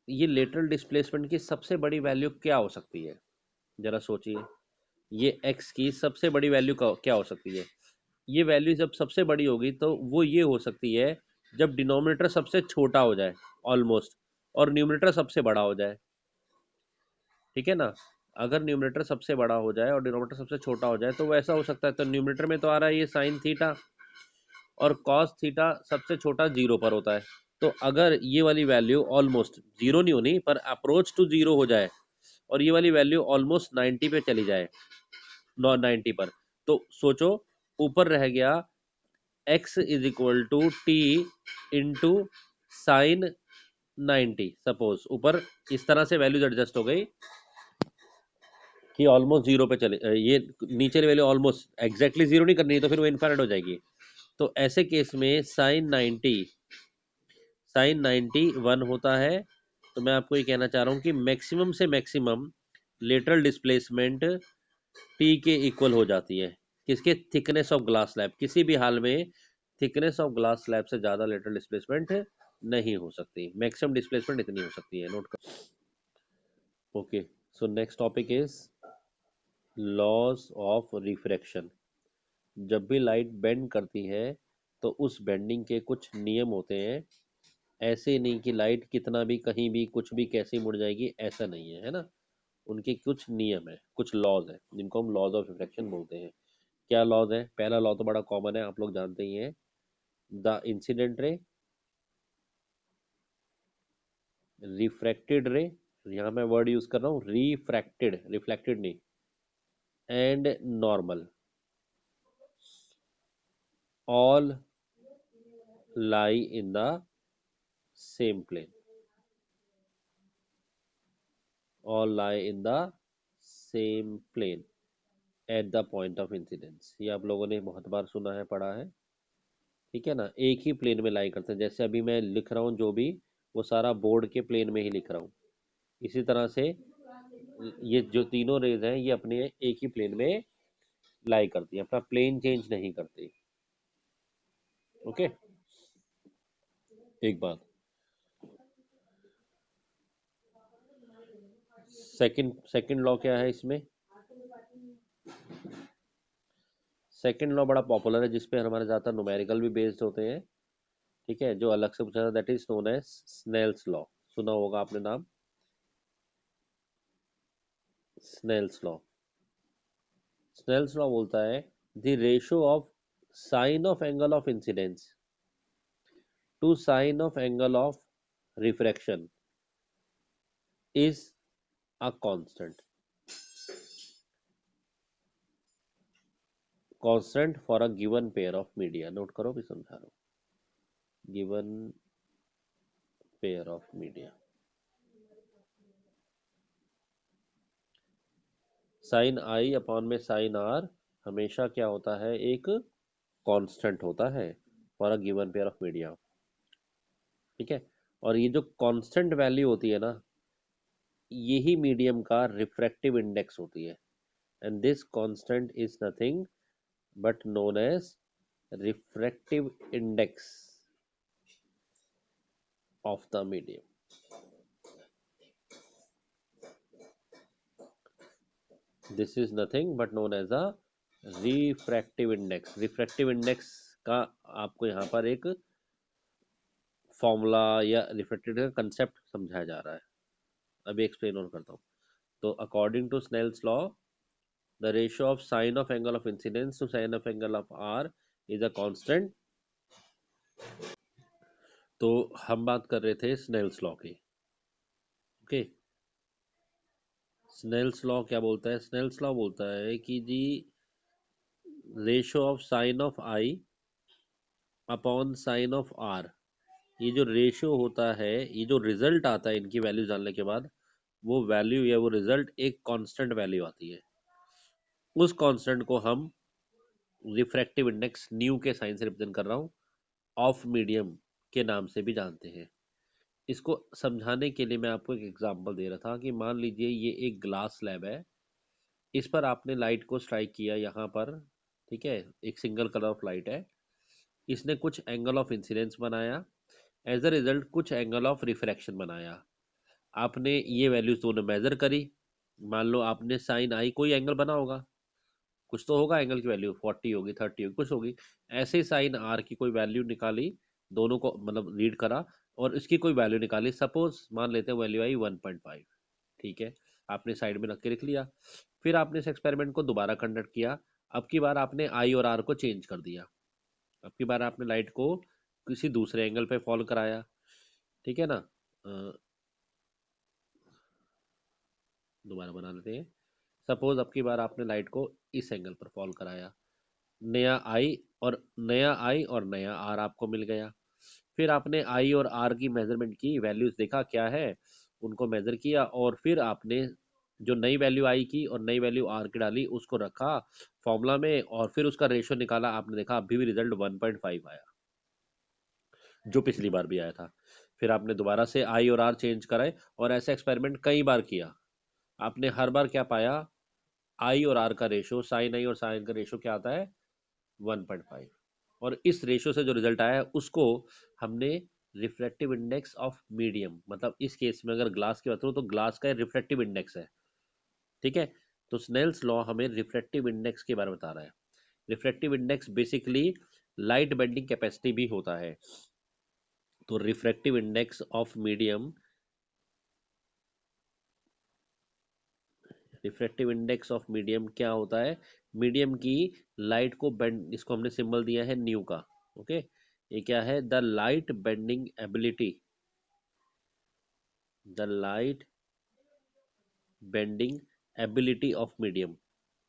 ये लेटरल डिस्प्लेसमेंट की सबसे बड़ी वैल्यू क्या हो सकती है, जरा सोचिए। ये x की सबसे बड़ी वैल्यू क्या हो सकती है। ये वैल्यू जब सबसे बड़ी होगी तो वो ये हो सकती है जब डिनोमिनेटर सबसे छोटा हो जाए ऑलमोस्ट, और न्यूमरेटर सबसे बड़ा हो जाए। ठीक है ना, अगर न्यूमरेटर सबसे बड़ा हो जाए और डिनोमिनेटर सबसे छोटा हो जाए तो वो ऐसा हो सकता है। तो न्यूमरेटर में तो आ रहा है ये साइन थीटा, और कॉस थीटा सबसे छोटा जीरो पर होता है। तो अगर ये वाली वैल्यू ऑलमोस्ट जीरो नहीं होनी पर अप्रोच टू जीरो हो जाए, और ये वाली वैल्यू ऑलमोस्ट 90 पे चली जाए, 90 पर, तो सोचो ऊपर रह गया x is equal to t into sine 90। Suppose ऊपर इस तरह से वैल्यूज एडजस्ट हो गई कि ऑलमोस्ट जीरो पे चले, ये नीचे वैल्यू ऑलमोस्ट एग्जैक्टली जीरो नहीं करनी है, तो फिर वो इनफाइनाइट हो जाएगी। तो ऐसे केस में साइन 90 1 होता है। तो मैं आपको ये कहना चाह रहा हूँ कि मैक्सिमम से मैक्सिमम लेटरल डिस्प्लेसमेंट टी के इक्वल हो जाती है, किसके, थिकनेस ऑफ ग्लास स्लैब। किसी भी हाल में थिकनेस ऑफ ग्लास स्लैब से ज़्यादा लेटरल डिस्प्लेसमेंट नहीं हो सकती, मैक्सिमम डिस्प्लेसमेंट इतनी हो सकती है। नोट कर। Okay, so next topic is laws of refraction. जब भी लाइट बेंड करती है तो उस बेंडिंग के कुछ नियम होते हैं। ऐसे नहीं कि लाइट कितना भी कहीं भी कुछ भी कैसे मुड़ जाएगी, ऐसा नहीं है, है ना। उनके कुछ नियम है, कुछ लॉज है, जिनको हम लॉज ऑफ रिफ्रैक्शन बोलते हैं। क्या लॉज है? पहला लॉ तो बड़ा कॉमन है, आप लोग जानते ही हैं, द इंसिडेंट रे, रिफ्रैक्टेड रे, यहाँ मैं वर्ड यूज कर रहा हूँ रिफ्रैक्टेड, रिफ्लेक्टेड नहीं, and normal, all lie in the same plane, all lie in the same plane at the point of incidence। ये आप लोगों ने बहुत बार सुना है, पढ़ा है, ठीक है ना। एक ही प्लेन में लाई करते हैं, जैसे अभी मैं लिख रहा हूँ जो भी, वो सारा बोर्ड के प्लेन में ही लिख रहा हूँ। इसी तरह से ये जो तीनों रेज हैं ये अपने एक ही प्लेन में लाई करती है, अपना प्लेन चेंज नहीं करती। ओके, एक बात। सेकंड सेकंड लॉ क्या है इसमें? सेकंड लॉ बड़ा पॉपुलर है, जिसपे हमारे ज़्यादातर न्यूमेरिकल भी बेस्ड होते हैं, ठीक है, जो अलग से पूछा था, that is known as Snell's law. सुना होगा आपने नाम, स्नेल्स लॉ। स्नेल्स लॉ बोलता है the ratio of sine of angle of incidence to sine of angle of refraction is a constant, constant for a given pair of media. Note करो, भी समझा रहा हूँ, given pair of media. Sine I upon में sine r हमेशा क्या होता है, एक कांस्टेंट होता है for a given pair of media, ठीक है। और ये जो कांस्टेंट वैल्यू होती है ना, यही मीडियम का रिफ्रैक्टिव इंडेक्स होती है, and this constant is nothing but known as refractive index of the medium. This is nothing but known as a refractive index. Refractive index का आपको यहाँ पर एक फॉर्मूला या रिफ्रैक्टिव का कंसेप्ट समझाया जा रहा है, अभी एक्सप्लेन और करता हूँ। तो according to Snell's law, the ratio of sine of angle of incidence to sine of angle of r is a constant। तो हम बात कर रहे थे स्नेल्स लॉ की। ओके, स्नेल्स लॉ क्या बोलता है? स्नेल्स लॉ बोलता है कि जी ratio of sine of i upon sine of r, ये जो रेशियो होता है, ये जो रिजल्ट आता है इनकी वैल्यू जानने के बाद, वो वैल्यू या वो रिजल्ट एक कांस्टेंट वैल्यू आती है। उस कांस्टेंट को हम रिफ्रैक्टिव इंडेक्स न्यू के साइन से रिप्रेजेंट कर रहा हूँ, ऑफ मीडियम के नाम से भी जानते हैं। इसको समझाने के लिए मैं आपको एक एग्जांपल दे रहा था कि मान लीजिए ये एक ग्लास स्लैब है, इस पर आपने लाइट को स्ट्राइक किया यहाँ पर, ठीक है, एक सिंगल कलर ऑफ लाइट है, इसने कुछ एंगल ऑफ इंसिडेंस बनाया, एज अ रिजल्ट कुछ एंगल ऑफ रिफ्रैक्शन बनाया। आपने ये वैल्यूज दोनों मेजर करी, मान लो आपने साइन आई कोई एंगल बना होगा, कुछ तो होगा, एंगल की वैल्यू 40 होगी, 30 होगी, कुछ होगी। ऐसे ही साइन आर की कोई वैल्यू निकाली, दोनों को मतलब रीड करा, और इसकी कोई वैल्यू निकाली, सपोज मान लेते हैं वैल्यू आई 1.5, ठीक है, आपने साइड में रख के लिख लिया। फिर आपने इस एक्सपेरिमेंट को दोबारा कंडक्ट किया, अब की बार आपने आई और आर को चेंज कर दिया, अब की बार आपने लाइट को किसी दूसरे एंगल पे फॉल कराया, ठीक है ना। दोबारा बना लेते हैं, सपोज अब की बार आपने लाइट को इस एंगल पर फॉल कराया, नया आई और नया आर आपको मिल गया। फिर आपने आई और आर की मेजरमेंट की, वैल्यूज देखा क्या है, उनको मेजर किया, और फिर आपने जो नई वैल्यू आई की और नई वैल्यू आर की डाली, उसको रखा फॉर्मूला में, और फिर उसका रेशियो निकाला, आपने देखा अभी भी रिजल्ट 1.5 आया, जो पिछली बार भी आया था। फिर आपने दोबारा से आई और आर चेंज कराए, और ऐसा एक्सपेरिमेंट कई बार किया, आपने हर बार क्या पाया, आई और आर का रेशियो, साइन आई और साइन का रेशियो क्या आता है, 1.5। और इस रेशियो से जो रिजल्ट आया है उसको हमने रिफ्रैक्टिव इंडेक्स ऑफ मीडियम, मतलब इस केस में अगर ग्लास की बात करूँ तो ग्लास का रिफ्रैक्टिव इंडेक्स है, ठीक है। तो स्नेल्स लॉ हमें रिफ्रैक्टिव इंडेक्स के बारे में बता रहा है। Refractive index basically light bending capacity भी होता है। तो refractive index of medium, refractive index of medium क्या होता है, मीडियम की लाइट को बेंड, इसको हमने सिंबल दिया है न्यू का। ओके, ये क्या है? The light bending ability, the light bending ability of medium.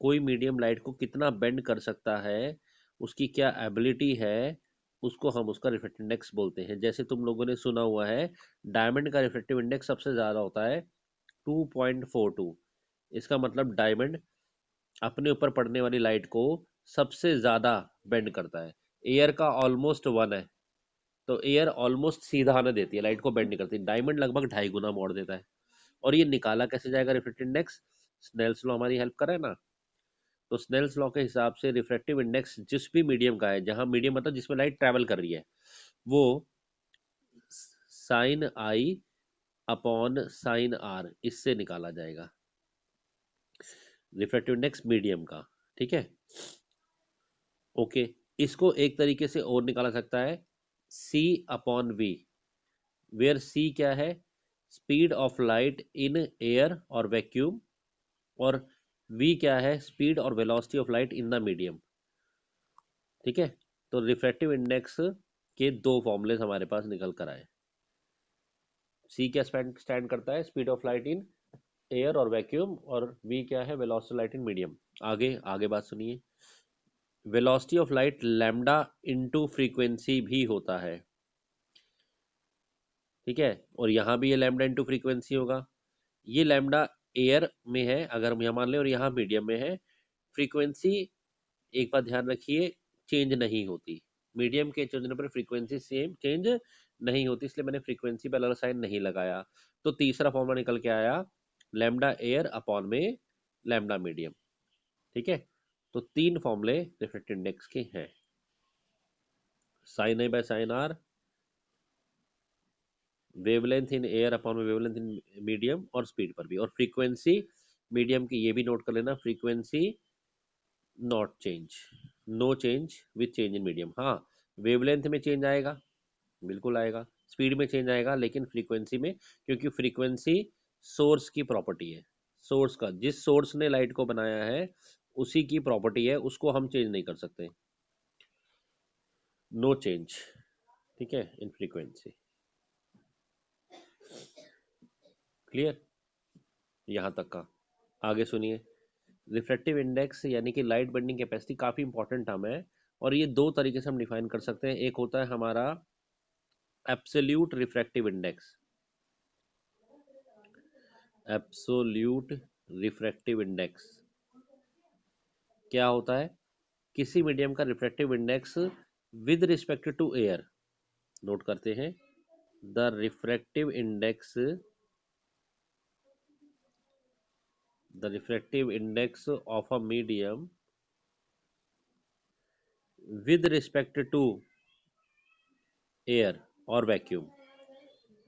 कोई मीडियम लाइट को कितना बेंड कर सकता है, उसकी क्या एबिलिटी है, उसको हम उसका रिफ्रेक्टिव इंडेक्स बोलते हैं। जैसे तुम लोगों ने सुना हुआ है, डायमंड का रिफ्रेक्टिव इंडेक्स सबसे ज़्यादा होता है 2.42। इसका मतलब डायमंड अपने ऊपर पड़ने वाली लाइट को सबसे ज़्यादा बेंड करता है। एयर का ऑलमोस्ट 1 है, तो एयर ऑलमोस्ट सीधा आने देती है, लाइट को बेंड नहीं करती। डायमंड लगभग 2.5 गुना मोड़ देता है। और ये निकाला कैसे जाएगा रिफ्रेक्टिव इंडेक्स? स्नेल्स लॉ हमारी हेल्प करे ना। तो स्नेल्स लॉ के हिसाब से रिफ्रेक्टिव इंडेक्स जिस भी मीडियम का है, जहां मीडियम मतलब जिसमें लाइट ट्रैवल कर रही है, वो साइन आई अपॉन साइन आर, इससे निकाला जाएगा रिफ्रेक्टिव इंडेक्स मीडियम का। ठीक है, ओके। इसको एक तरीके से और निकाला सकता है, सी अपॉन वी, वेयर सी क्या है? Speed of light in air और वैक्यूम, और वी क्या है? स्पीड और velocity of light in the medium. ठीक है, तो रिफ्रैक्टिव इंडेक्स के दो फॉर्मूलेस हमारे पास निकल कर आए। सी क्या स्टैंड करता है? Speed of light in air और वैक्यूम, और वी क्या है? Velocity light in medium. आगे आगे बात सुनिए। Velocity of light lambda into frequency भी होता है। ठीक है, और यहाँ भी ये लैम्डा इनटू फ्रीक्वेंसी होगा। ये लैम्डा एयर में है अगर हम यहाँ मान लें, और यहाँ मीडियम में है। फ्रीक्वेंसी, एक बात ध्यान रखिए, चेंज नहीं होती। मीडियम के चेंज होने पर फ्रीक्वेंसी सेम चेंज नहीं होती, इसलिए मैंने फ्रीक्वेंसी पे अलग साइन नहीं लगाया। तो तीसरा फॉर्मूला निकल के आया, लैम्डा एयर अपॉन में लैम्डा मीडियम। ठीक है, तो तीन फॉर्मूले रिफ्लेक्टिव इंडेक्स के हैं, sine a by sine r, wavelength in air upon में वेवलेंथ इन मीडियम, और स्पीड पर भी। और फ्रीक्वेंसी मीडियम की ये भी नोट कर लेना, frequency not change, no change with change in medium. हाँ, वेवलेंथ में चेंज आएगा, बिल्कुल आएगा। स्पीड में चेंज आएगा, लेकिन फ्रीक्वेंसी में, क्योंकि फ्रीक्वेंसी सोर्स की प्रॉपर्टी है। सोर्स का, जिस सोर्स ने लाइट को बनाया है उसी की प्रॉपर्टी है, उसको हम चेंज नहीं कर सकते। नो चेंज, ठीक है, इन फ्रीक्वेंसी। क्लियर यहाँ तक का? आगे सुनिए। रिफ्रैक्टिव इंडेक्स यानी कि लाइट बेंडिंग कैपेसिटी काफ़ी इंपॉर्टेंट टर्म है, और ये दो तरीके से हम डिफाइन कर सकते हैं। एक होता है हमारा absolute refractive index, absolute refractive index क्या होता है? किसी मीडियम का refractive index with respect to air, note करते हैं, the refractive index, the refractive index of a medium with respect to air और vacuum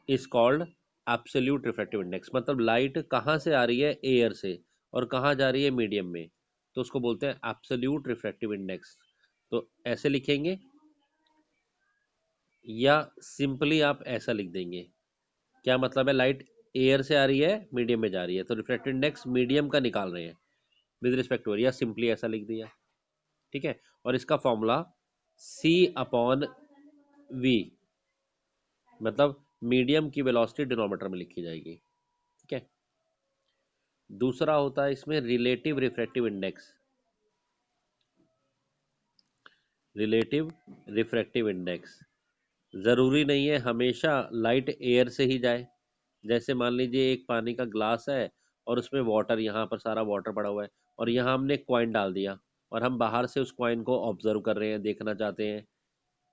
is called absolute refractive index. मतलब light कहाँ से आ रही है? एयर से, और कहाँ जा रही है? मीडियम में, तो उसको बोलते हैं एब्सोल्यूट रिफ्रैक्टिव इंडेक्स। तो ऐसे लिखेंगे, या सिंपली आप ऐसा लिख देंगे। क्या मतलब है? लाइट एयर से आ रही है, मीडियम में जा रही है, तो रिफ्रैक्टिव इंडेक्स मीडियम का निकाल रहे हैं विद रिस्पेक्ट टू एयर, या सिंपली ऐसा लिख दिया। ठीक है, और इसका फॉर्मूला सी अपॉन वी, मतलब मीडियम की वेलोसिटी डिनोमीटर में लिखी जाएगी। ठीक है, दूसरा होता है इसमें relative refractive index, relative refractive index. ज़रूरी नहीं है हमेशा लाइट एयर से ही जाए। जैसे मान लीजिए एक पानी का ग्लास है, और उसमें वाटर, यहाँ पर सारा वाटर पड़ा हुआ है, और यहाँ हमने कॉइन डाल दिया, और हम बाहर से उस कॉइन को ऑब्जर्व कर रहे हैं, देखना चाहते हैं।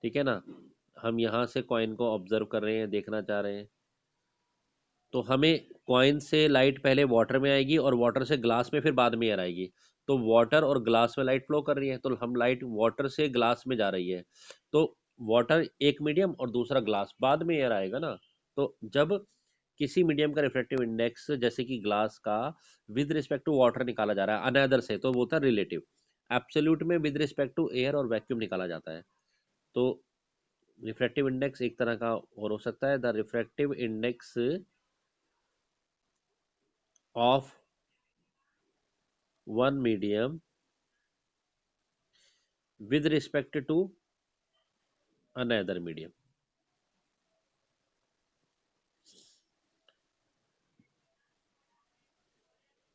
ठीक है ना, हम यहाँ से कॉइन को ऑब्जर्व कर रहे हैं, देखना चाह रहे हैं, तो हमें कॉइन से लाइट पहले वाटर में आएगी, और वाटर से ग्लास में फिर बाद में एयर आएगी। तो वाटर और ग्लास में लाइट फ्लो कर रही है, तो हम लाइट वाटर से ग्लास में जा रही है, तो वाटर एक मीडियम और दूसरा ग्लास, बाद में एयर आएगा ना। तो जब किसी मीडियम का रिफ्रैक्टिव इंडेक्स जैसे कि ग्लास का विद रिस्पेक्ट टू वाटर निकाला जा रहा है अनदर से, तो वो होता है रिलेटिव। एब्सोल्यूट में विद रिस्पेक्ट टू एयर और वैक्यूम निकाला जाता है। तो रिफ्रैक्टिव इंडेक्स एक तरह का और हो सकता है, the refractive index of one medium with respect to another medium.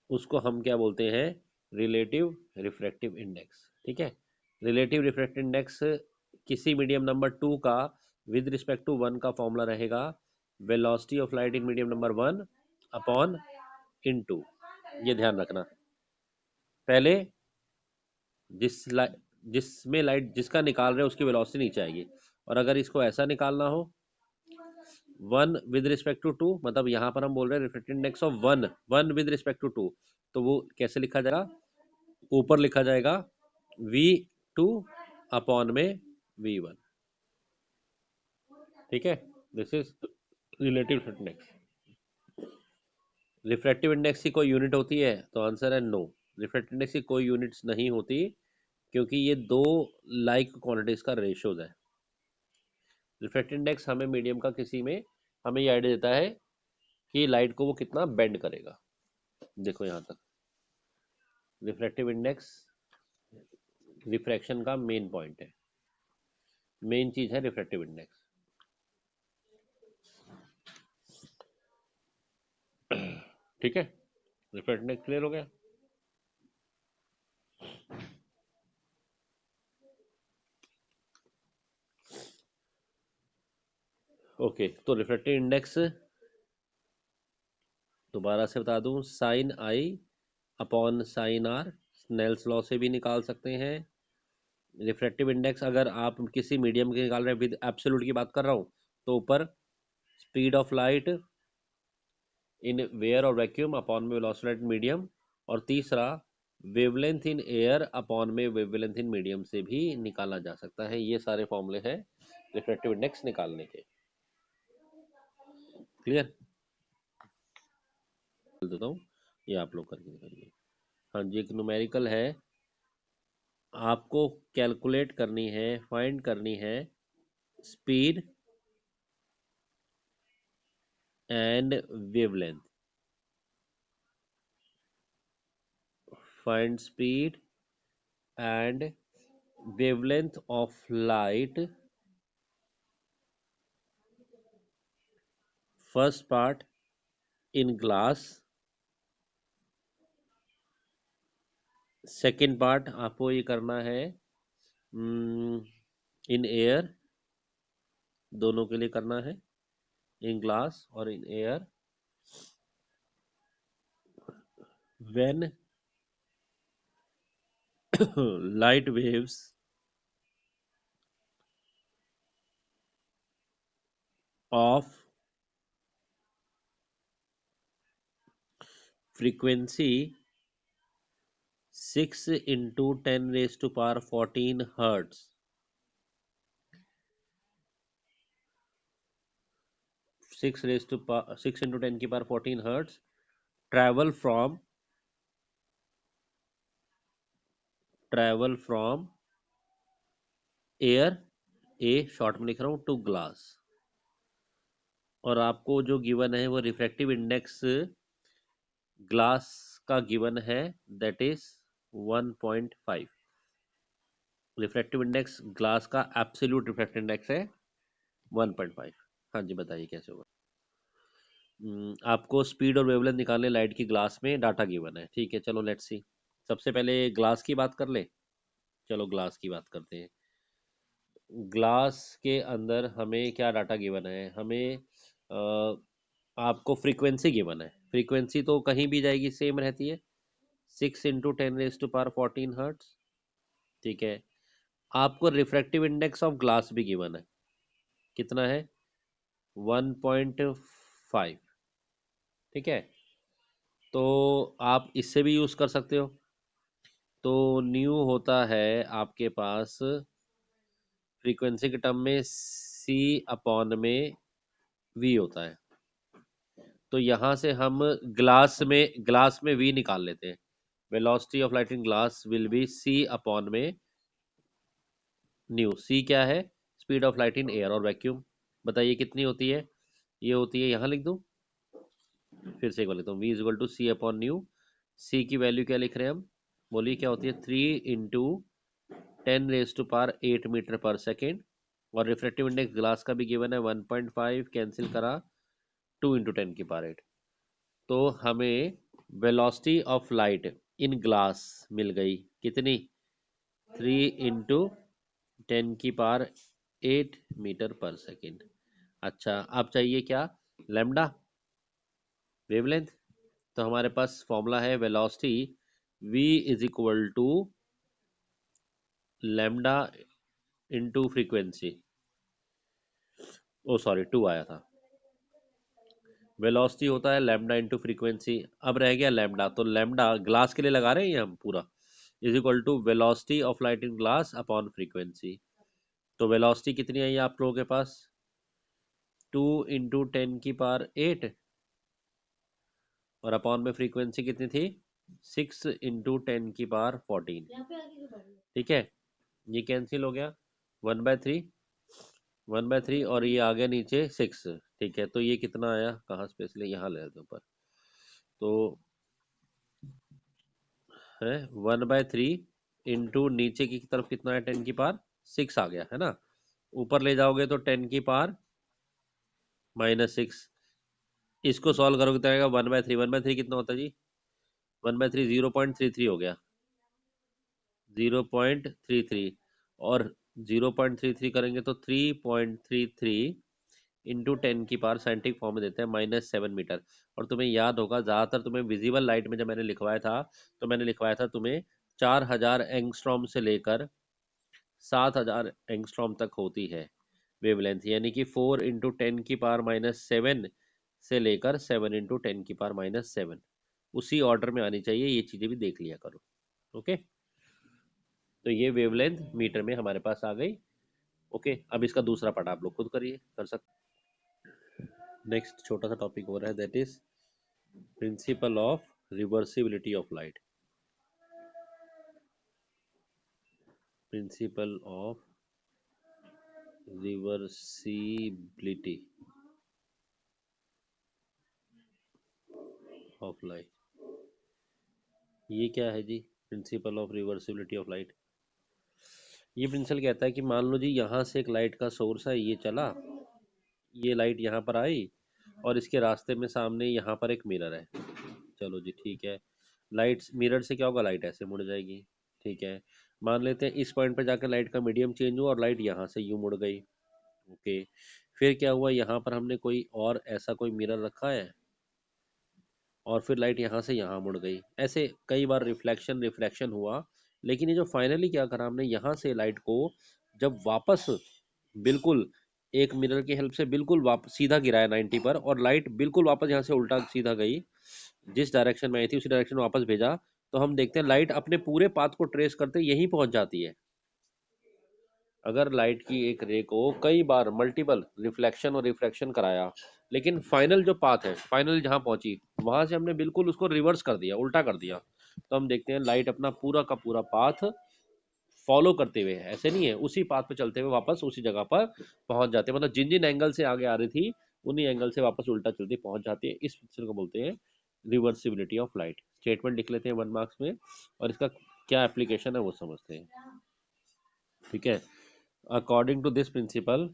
उसको हम क्या बोलते हैं? Relative refractive index. ठीक है, रिलेटिव रिफ्रैक्टिव इंडेक्स किसी मीडियम नंबर टू का विद रिस्पेक्ट टू वन का फॉर्मूला रहेगा velocity of light in medium number one upon in two. ये ध्यान रखना। पहले जिसमें लाइट जिसका निकाल रहे हो उसकी वेलोसिटी नीचे आएगी, और अगर इसको ऐसा निकालना हो one with respect to two, मतलब यहाँ पर हम बोल रहे हैं refractive index of one, one with respect to two, तो वो कैसे लिखा जाएगा? ऊपर लिखा जाएगा वी टू अपॉन में वी वन। ठीक है, this is relative refractive index. Refractive index की कोई यूनिट होती है? तो आंसर है नो, रिफ्रैक्टिव इंडेक्स की कोई यूनिट्स नहीं होती, क्योंकि ये दो लाइक क्वांटिटीज का रेशियोज है। रिफ्रैक्टिव इंडेक्स हमें मीडियम का किसी में हमें ये आइडिया देता है कि लाइट को वो कितना बेंड करेगा। देखो यहाँ तक रिफ्रैक्टिव इंडेक्स रिफ्रैक्शन का मेन पॉइंट है, मेन चीज है रिफ्रैक्टिव इंडेक्स। ठीक है, रिफ्रैक्टिव इंडेक्स क्लियर हो गया? ओके, तो रिफ्रैक्टिव इंडेक्स दोबारा से बता दूं, साइन आई upon sine R, Snell's law से भी निकाल सकते हैं। रिफ्रैक्टिव इंडेक्स अगर आप किसी मीडियम के निकाल रहे हैं, विद एब्सोल्यूट की बात कर रहा हूँ, तो ऊपर speed of light in air और वैक्यूम अपॉन में वेलोसिटी लाइट मीडियम, और तीसरा वेवलेंथ इन एयर अपॉन में वेवलेंथ इन मीडियम से भी निकाला जा सकता है। ये सारे फॉर्मूले हैं रिफ्रैक्टिव इंडेक्स निकालने के। क्लियर? बोल देता हूँ, ये आप लोग करके दिखाइए। हाँ जी, एक न्यूमेरिकल है, आपको कैलकुलेट करनी है, फाइंड करनी है speed and wavelength. Find speed and wavelength of light, first part in glass, second part आपको ये करना है इन एयर, दोनों के लिए करना है, इन ग्लास और in air, when light waves of frequency 6 into 10 raised to power 14 hertz, 6 into 10 की power 14 hertz travel from air, A short में लिख रहा हूँ, टू ग्लास, और आपको जो गिवन है वो रिफ्रैक्टिव इंडेक्स ग्लास का गिवन है, that is 1.5। Refractive index glass का एब्सोल्यूट रिफ्रैक्टिव इंडेक्स है 1.5। हाँ जी, बताइए कैसे होगा? आपको स्पीड और वेवलेंथ निकालने लाइट की ग्लास में, डाटा गिवन है। ठीक है, चलो लेट्स सी। सबसे पहले ग्लास की बात कर ले। चलो ग्लास की बात करते हैं। ग्लास के अंदर हमें क्या डाटा गिवन है? हमें आपको फ्रीक्वेंसी गिवन है। फ्रीक्वेंसी तो कहीं भी जाएगी सेम रहती है, 6 into 10 raised to power 14 hertz. ठीक है, आपको रिफ्रैक्टिव इंडेक्स ऑफ ग्लास भी गिवन है, कितना है? 1.5। ठीक है, तो आप इससे भी यूज कर सकते हो। तो न्यू होता है आपके पास फ्रीक्वेंसी के टर्म में सी अपॉन में वी होता है। तो यहाँ से हम ग्लास में वी निकाल लेते हैं। Velocity of light in glass will be C upon में न्यू। सी क्या है? Speed of light in air और वैक्यूम। बताइए कितनी होती है? ये होती है, यहाँ लिख दूं, फिर से एक बार लिखता हूँ, V is equal to C upon nu. C की वैल्यू क्या लिख रहे हैं हम? बोलिए क्या होती है? 3 इंटू 10⁸ मीटर पर सेकेंड, और रिफ्रेक्टिव इंडेक्स ग्लास का भी गिवन है 1.5, कैंसिल करा 2 × 10⁸ तो हमें velocity of light in glass मिल गई कितनी, 3 × 10⁸ मीटर पर सेकेंड। अच्छा, अब चाहिए क्या, लैम्डा, वेवलेंथ। तो हमारे पास फॉर्मूला है velocity v is equal to lambda into frequency, oh sorry 2 आया था, वेलोसिटी होता है लैम्डा इंटू फ्रीक्वेंसी। अब रह गया लैम्डा, तो लैम्डा ग्लास के लिए लगा रहे हैं ये हम पूरा, is equal to velocity of light in glass upon frequency. तो वेलोसिटी कितनी आई आप लोगों के पास, 2 × 10⁸ और अपॉन में फ्रीक्वेंसी कितनी थी, 6 × 10⁻14। ठीक है, ये कैंसिल हो गया, 1/3, 1/3, और ये आ गया नीचे 6। ठीक है, तो ये कितना आया, कहाँ स्पेशली यहाँ ले लेते ऊपर, तो है 1/3 इंटू नीचे की तरफ कितना है, 10⁻6 आ गया है ना, ऊपर ले जाओगे तो 10⁻−6, इसको सॉल्व करोगे तो आएगा 1/3, 1/3 कितना होता है जी, 1/3 0.33 हो गया, 0.33, और 0.33 करेंगे तो 3.33 इंटू 10⁻, साइंटिफिक फॉर्म में देते हैं -7 मीटर। और तुम्हें याद होगा ज़्यादातर तुम्हें विजिबल लाइट में जब मैंने लिखवाया था, तो मैंने लिखवाया था तुम्हें 4000 एंगस्ट्रॉम से लेकर 7000 एंगस्ट्रॉम तक होती है वेवलेंथ, यानी कि 4 × 10⁻⁻7 से लेकर 7 × 10⁻⁻7, उसी ऑर्डर में आनी चाहिए, ये चीज़ें भी देख लिया करो। ओके, तो ये वेवलेंथ मीटर में हमारे पास आ गई। ओके, अब इसका दूसरा पार्ट आप लोग खुद करिए, कर सकते। नेक्स्ट छोटा सा टॉपिक हो रहा है, that is principle of reversibility of light, principle of reversibility of light. ये क्या है जी, principle of reversibility of light? ये प्रिंसिपल कहता है कि मान लो जी यहाँ से एक लाइट का सोर्स है, ये चला, ये लाइट यहाँ पर आई, और इसके रास्ते में सामने यहाँ पर एक मिरर है। चलो जी ठीक है, लाइट मिरर से क्या होगा, लाइट ऐसे मुड़ जाएगी। ठीक है, मान लेते हैं इस पॉइंट पर जाकर लाइट का मीडियम चेंज हुआ और लाइट यहाँ से यूँ मुड़ गई। ओके, फिर क्या हुआ, यहाँ पर हमने कोई और ऐसा कोई मिरर रखा है, और फिर लाइट यहाँ से यहाँ मुड़ गई, ऐसे कई बार रिफ्लेक्शन रिफ्रैक्शन हुआ। लेकिन ये जो फाइनली क्या करा हमने, यहाँ से लाइट को जब वापस बिल्कुल एक मिरर की हेल्प से बिल्कुल वापस सीधा गिराया 90 पर, और लाइट बिल्कुल वापस यहाँ से उल्टा सीधा गई, जिस डायरेक्शन में आई थी उसी डायरेक्शन में वापस भेजा, तो हम देखते हैं लाइट अपने पूरे पाथ को ट्रेस करते यहीं पहुंच जाती है। अगर लाइट की एक रे को कई बार मल्टीपल रिफ्लेक्शन और रिफ्रैक्शन कराया, लेकिन फाइनल जो पाथ है, फाइनल जहां पहुंची, वहां से हमने बिल्कुल उसको रिवर्स कर दिया, उल्टा कर दिया, तो हम देखते हैं लाइट अपना पूरा का पूरा पाथ फॉलो करते हुए, ऐसे नहीं है, उसी पाथ पे चलते हुए वापस उसी जगह पर पहुंच जाते हैं, मतलब जिन जिन एंगल से आगे आ रही थी उन्हीं एंगल से वापस उल्टा चलती पहुंच जाती है। इस पिक्चर को बोलते हैं रिवर्सिबिलिटी ऑफ लाइट। स्टेटमेंट लिख लेते हैं 1 मार्क्स में, और इसका क्या एप्लीकेशन है वो समझते हैं। ठीक है, according to this principle,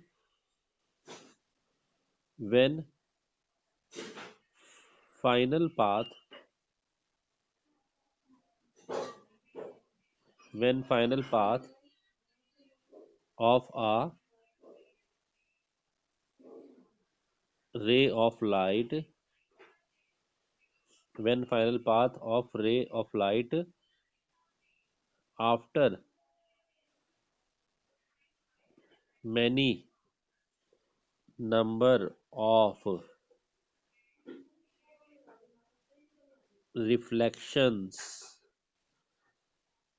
when final path when final path of a ray of light when final path of ray of light after many number of reflections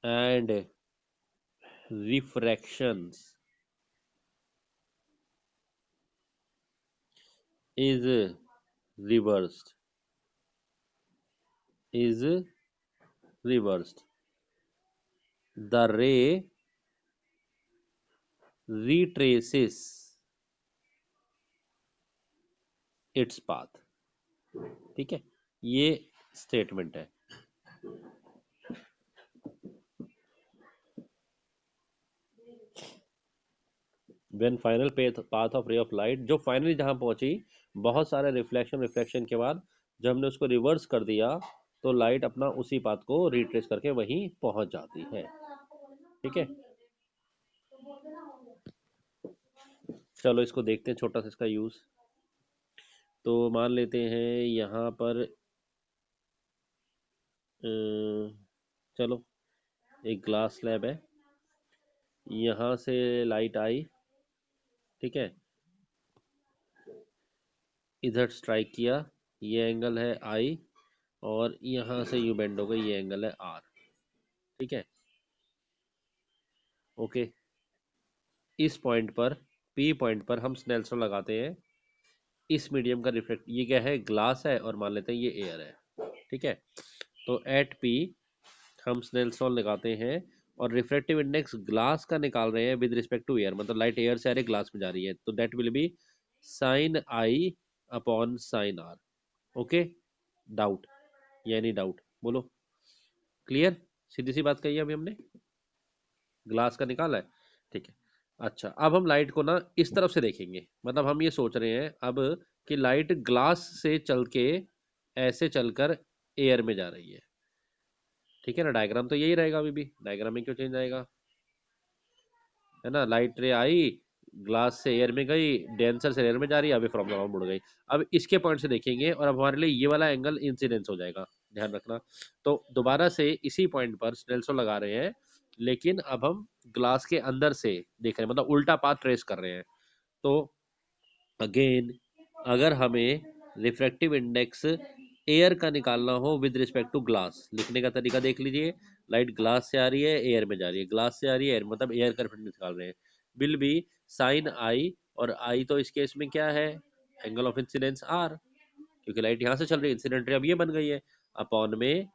and refractions is reversed is reversed, the ray retraces its path। ठीक है, ये statement है। When final path of ray of light, जो finally जहाँ पहुंची, बहुत सारे reflection के बाद जब हमने उसको रिवर्स कर दिया तो लाइट अपना उसी पाथ को रिट्रेस करके वहीं पहुंच जाती है। ठीक है, चलो इसको देखते हैं छोटा सा इसका यूज। तो मान लेते हैं यहाँ पर चलो एक ग्लास स्लैब है, यहाँ से लाइट आई, ठीक है, इधर स्ट्राइक किया, ये एंगल है आई, और यहाँ से यू बेंड हो गई, ये एंगल है आर। ठीक है, ओके। इस पॉइंट पर, पी पॉइंट पर हम स्नेल्स लॉ लगाते हैं। इस मीडियम का रिफ्लेक्ट, ये क्या है, ग्लास है, और मान लेते हैं ये एयर है। ठीक है, तो एट पी हम स्नेल्स लॉ लगाते हैं, और रिफ्रेक्टिव इंडेक्स ग्लास का निकाल रहे हैं विद रिस्पेक्ट टू एयर, मतलब लाइट एयर से आ रही ग्लास में जा रही है, तो that will be sine I upon sine R. Okay, doubt, यानी डाउट बोलो, क्लियर, सीधी सी बात कही है अभी हमने, ग्लास का निकाला है। ठीक है, अच्छा अब हम लाइट को ना इस तरफ से देखेंगे, मतलब हम ये सोच रहे हैं अब कि लाइट ग्लास से चल के ऐसे चलकर एयर में जा रही है। ठीक है ना, डायग्राम तो यही रहेगा, अभी भी डायग्राम में क्यों चेंज आएगा, है ना, लाइट रे आई, ग्लास से एयर में गई, डेंसर से एयर में जा रही है, अभी फ्रॉम द ग्राउंड मुड़ गई। अब इसके पॉइंट से देखेंगे और अब हमारे लिए ये वाला एंगल इंसिडेंस हो जाएगा, ध्यान रखना। तो दोबारा से इसी पॉइंट पर स्नेल्स लॉ लगा रहे हैं, लेकिन अब हम ग्लास के अंदर से देख रहे हैं, मतलब उल्टा पाथ ट्रेस कर रहे हैं। तो अगेन, अगर हमें रिफ्रैक्टिव इंडेक्स एयर का निकालना हो विद रिस्पेक्ट टू ग्लास, लिखने का तरीका देख लीजिए, लाइट ग्लास से आ रही है, एयर में जा रही है, ग्लास से आ रही है एयर, मतलब एयर का रिफ्लेक्टिव निकाल रहे हैं, विल बी साइन आई, और आई तो इस केस में क्या है, एंगल ऑफ इंसिडेंस आर, क्योंकि लाइट यहाँ से चल रही है, इंसिडेंट रे अब ये बन गई है, अपॉन में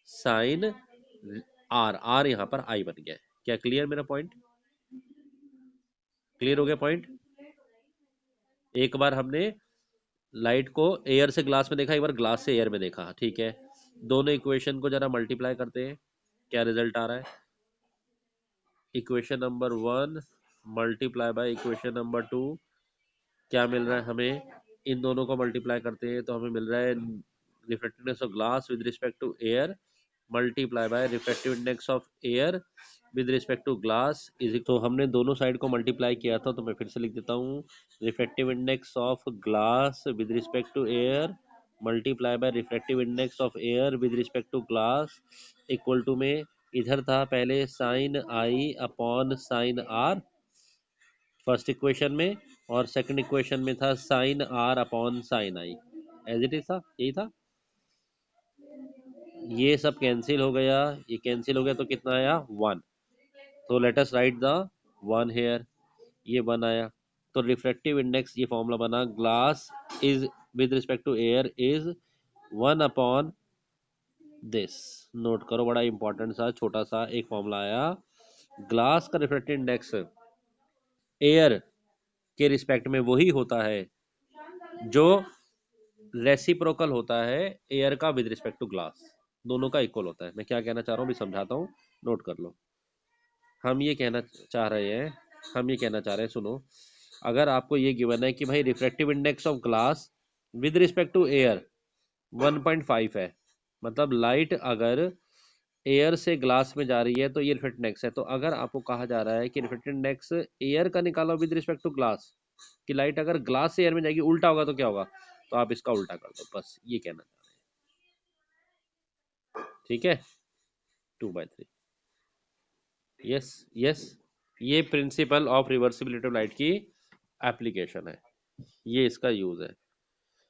साइन आर, आर यहाँ पर आई बन गया है। क्या क्लियर मेरा पॉइंट, क्लियर हो गया पॉइंट? एक बार हमने लाइट को एयर से ग्लास में देखा, एक बार ग्लास से एयर में देखा, ठीक है, दोनों इक्वेशन को जरा मल्टीप्लाई करते हैं, क्या रिजल्ट आ रहा है, equation number 1 multiply by equation number 2, क्या मिल रहा है हमें, इन दोनों को मल्टीप्लाई करते हैं तो हमें मिल रहा है reflectiveness of glass with respect to air multiply by reflective index of air with respect to glass is, तो हमने दोनों साइड को मल्टीप्लाई किया था, तो मैं फिर से लिख देता हूँ, reflective index of glass with respect to air multiply by reflective index of air with respect to glass equal to में, इधर था पहले साइन आई upon sine R first equation में, और सेकंड इक्वेशन में था sine R upon sine I, as it is था, यही था। ये सब कैंसिल हो गया, ये कैंसिल हो गया, तो कितना आया, 1, तो let us write the 1 here, ये 1 आया। तो रिफ्लेक्टिव इंडेक्स, ये फॉर्मूला बना, glass is with respect to air is 1 upon this, note करो, बड़ा इंपॉर्टेंट सा छोटा सा एक फॉर्मूला आया, ग्लास का रिफ्लेक्टिव इंडेक्स एयर के रिस्पेक्ट में वही होता है जो रेसिप्रोकल होता है एयर का विद रिस्पेक्ट टू ग्लास, दोनों का इक्वल होता है। मैं क्या कहना चाह रहा हूँ भी समझाता हूँ, नोट कर लो। हम ये कहना चाह रहे हैं, हम ये कहना चाह रहे हैं, सुनो, अगर आपको ये गिवन है कि भाई refractive index of glass with respect to air 1.5 है, मतलब लाइट अगर एयर से ग्लास में जा रही है तो ये रिफ्लेक्टिव इंडेक्स है, तो अगर आपको कहा जा रहा है कि रिफ्लेक्टिव इंडेक्स एयर का निकालो विद रिस्पेक्ट टू ग्लास, कि लाइट अगर ग्लास से एयर में जाएगी, उल्टा होगा तो क्या होगा, तो आप इसका उल्टा कर दो, बस ये कहना चाह रहे हैं। ठीक है, 2/3, यस यस, ये principal of reversibility of light की एप्लीकेशन है, ये इसका यूज है।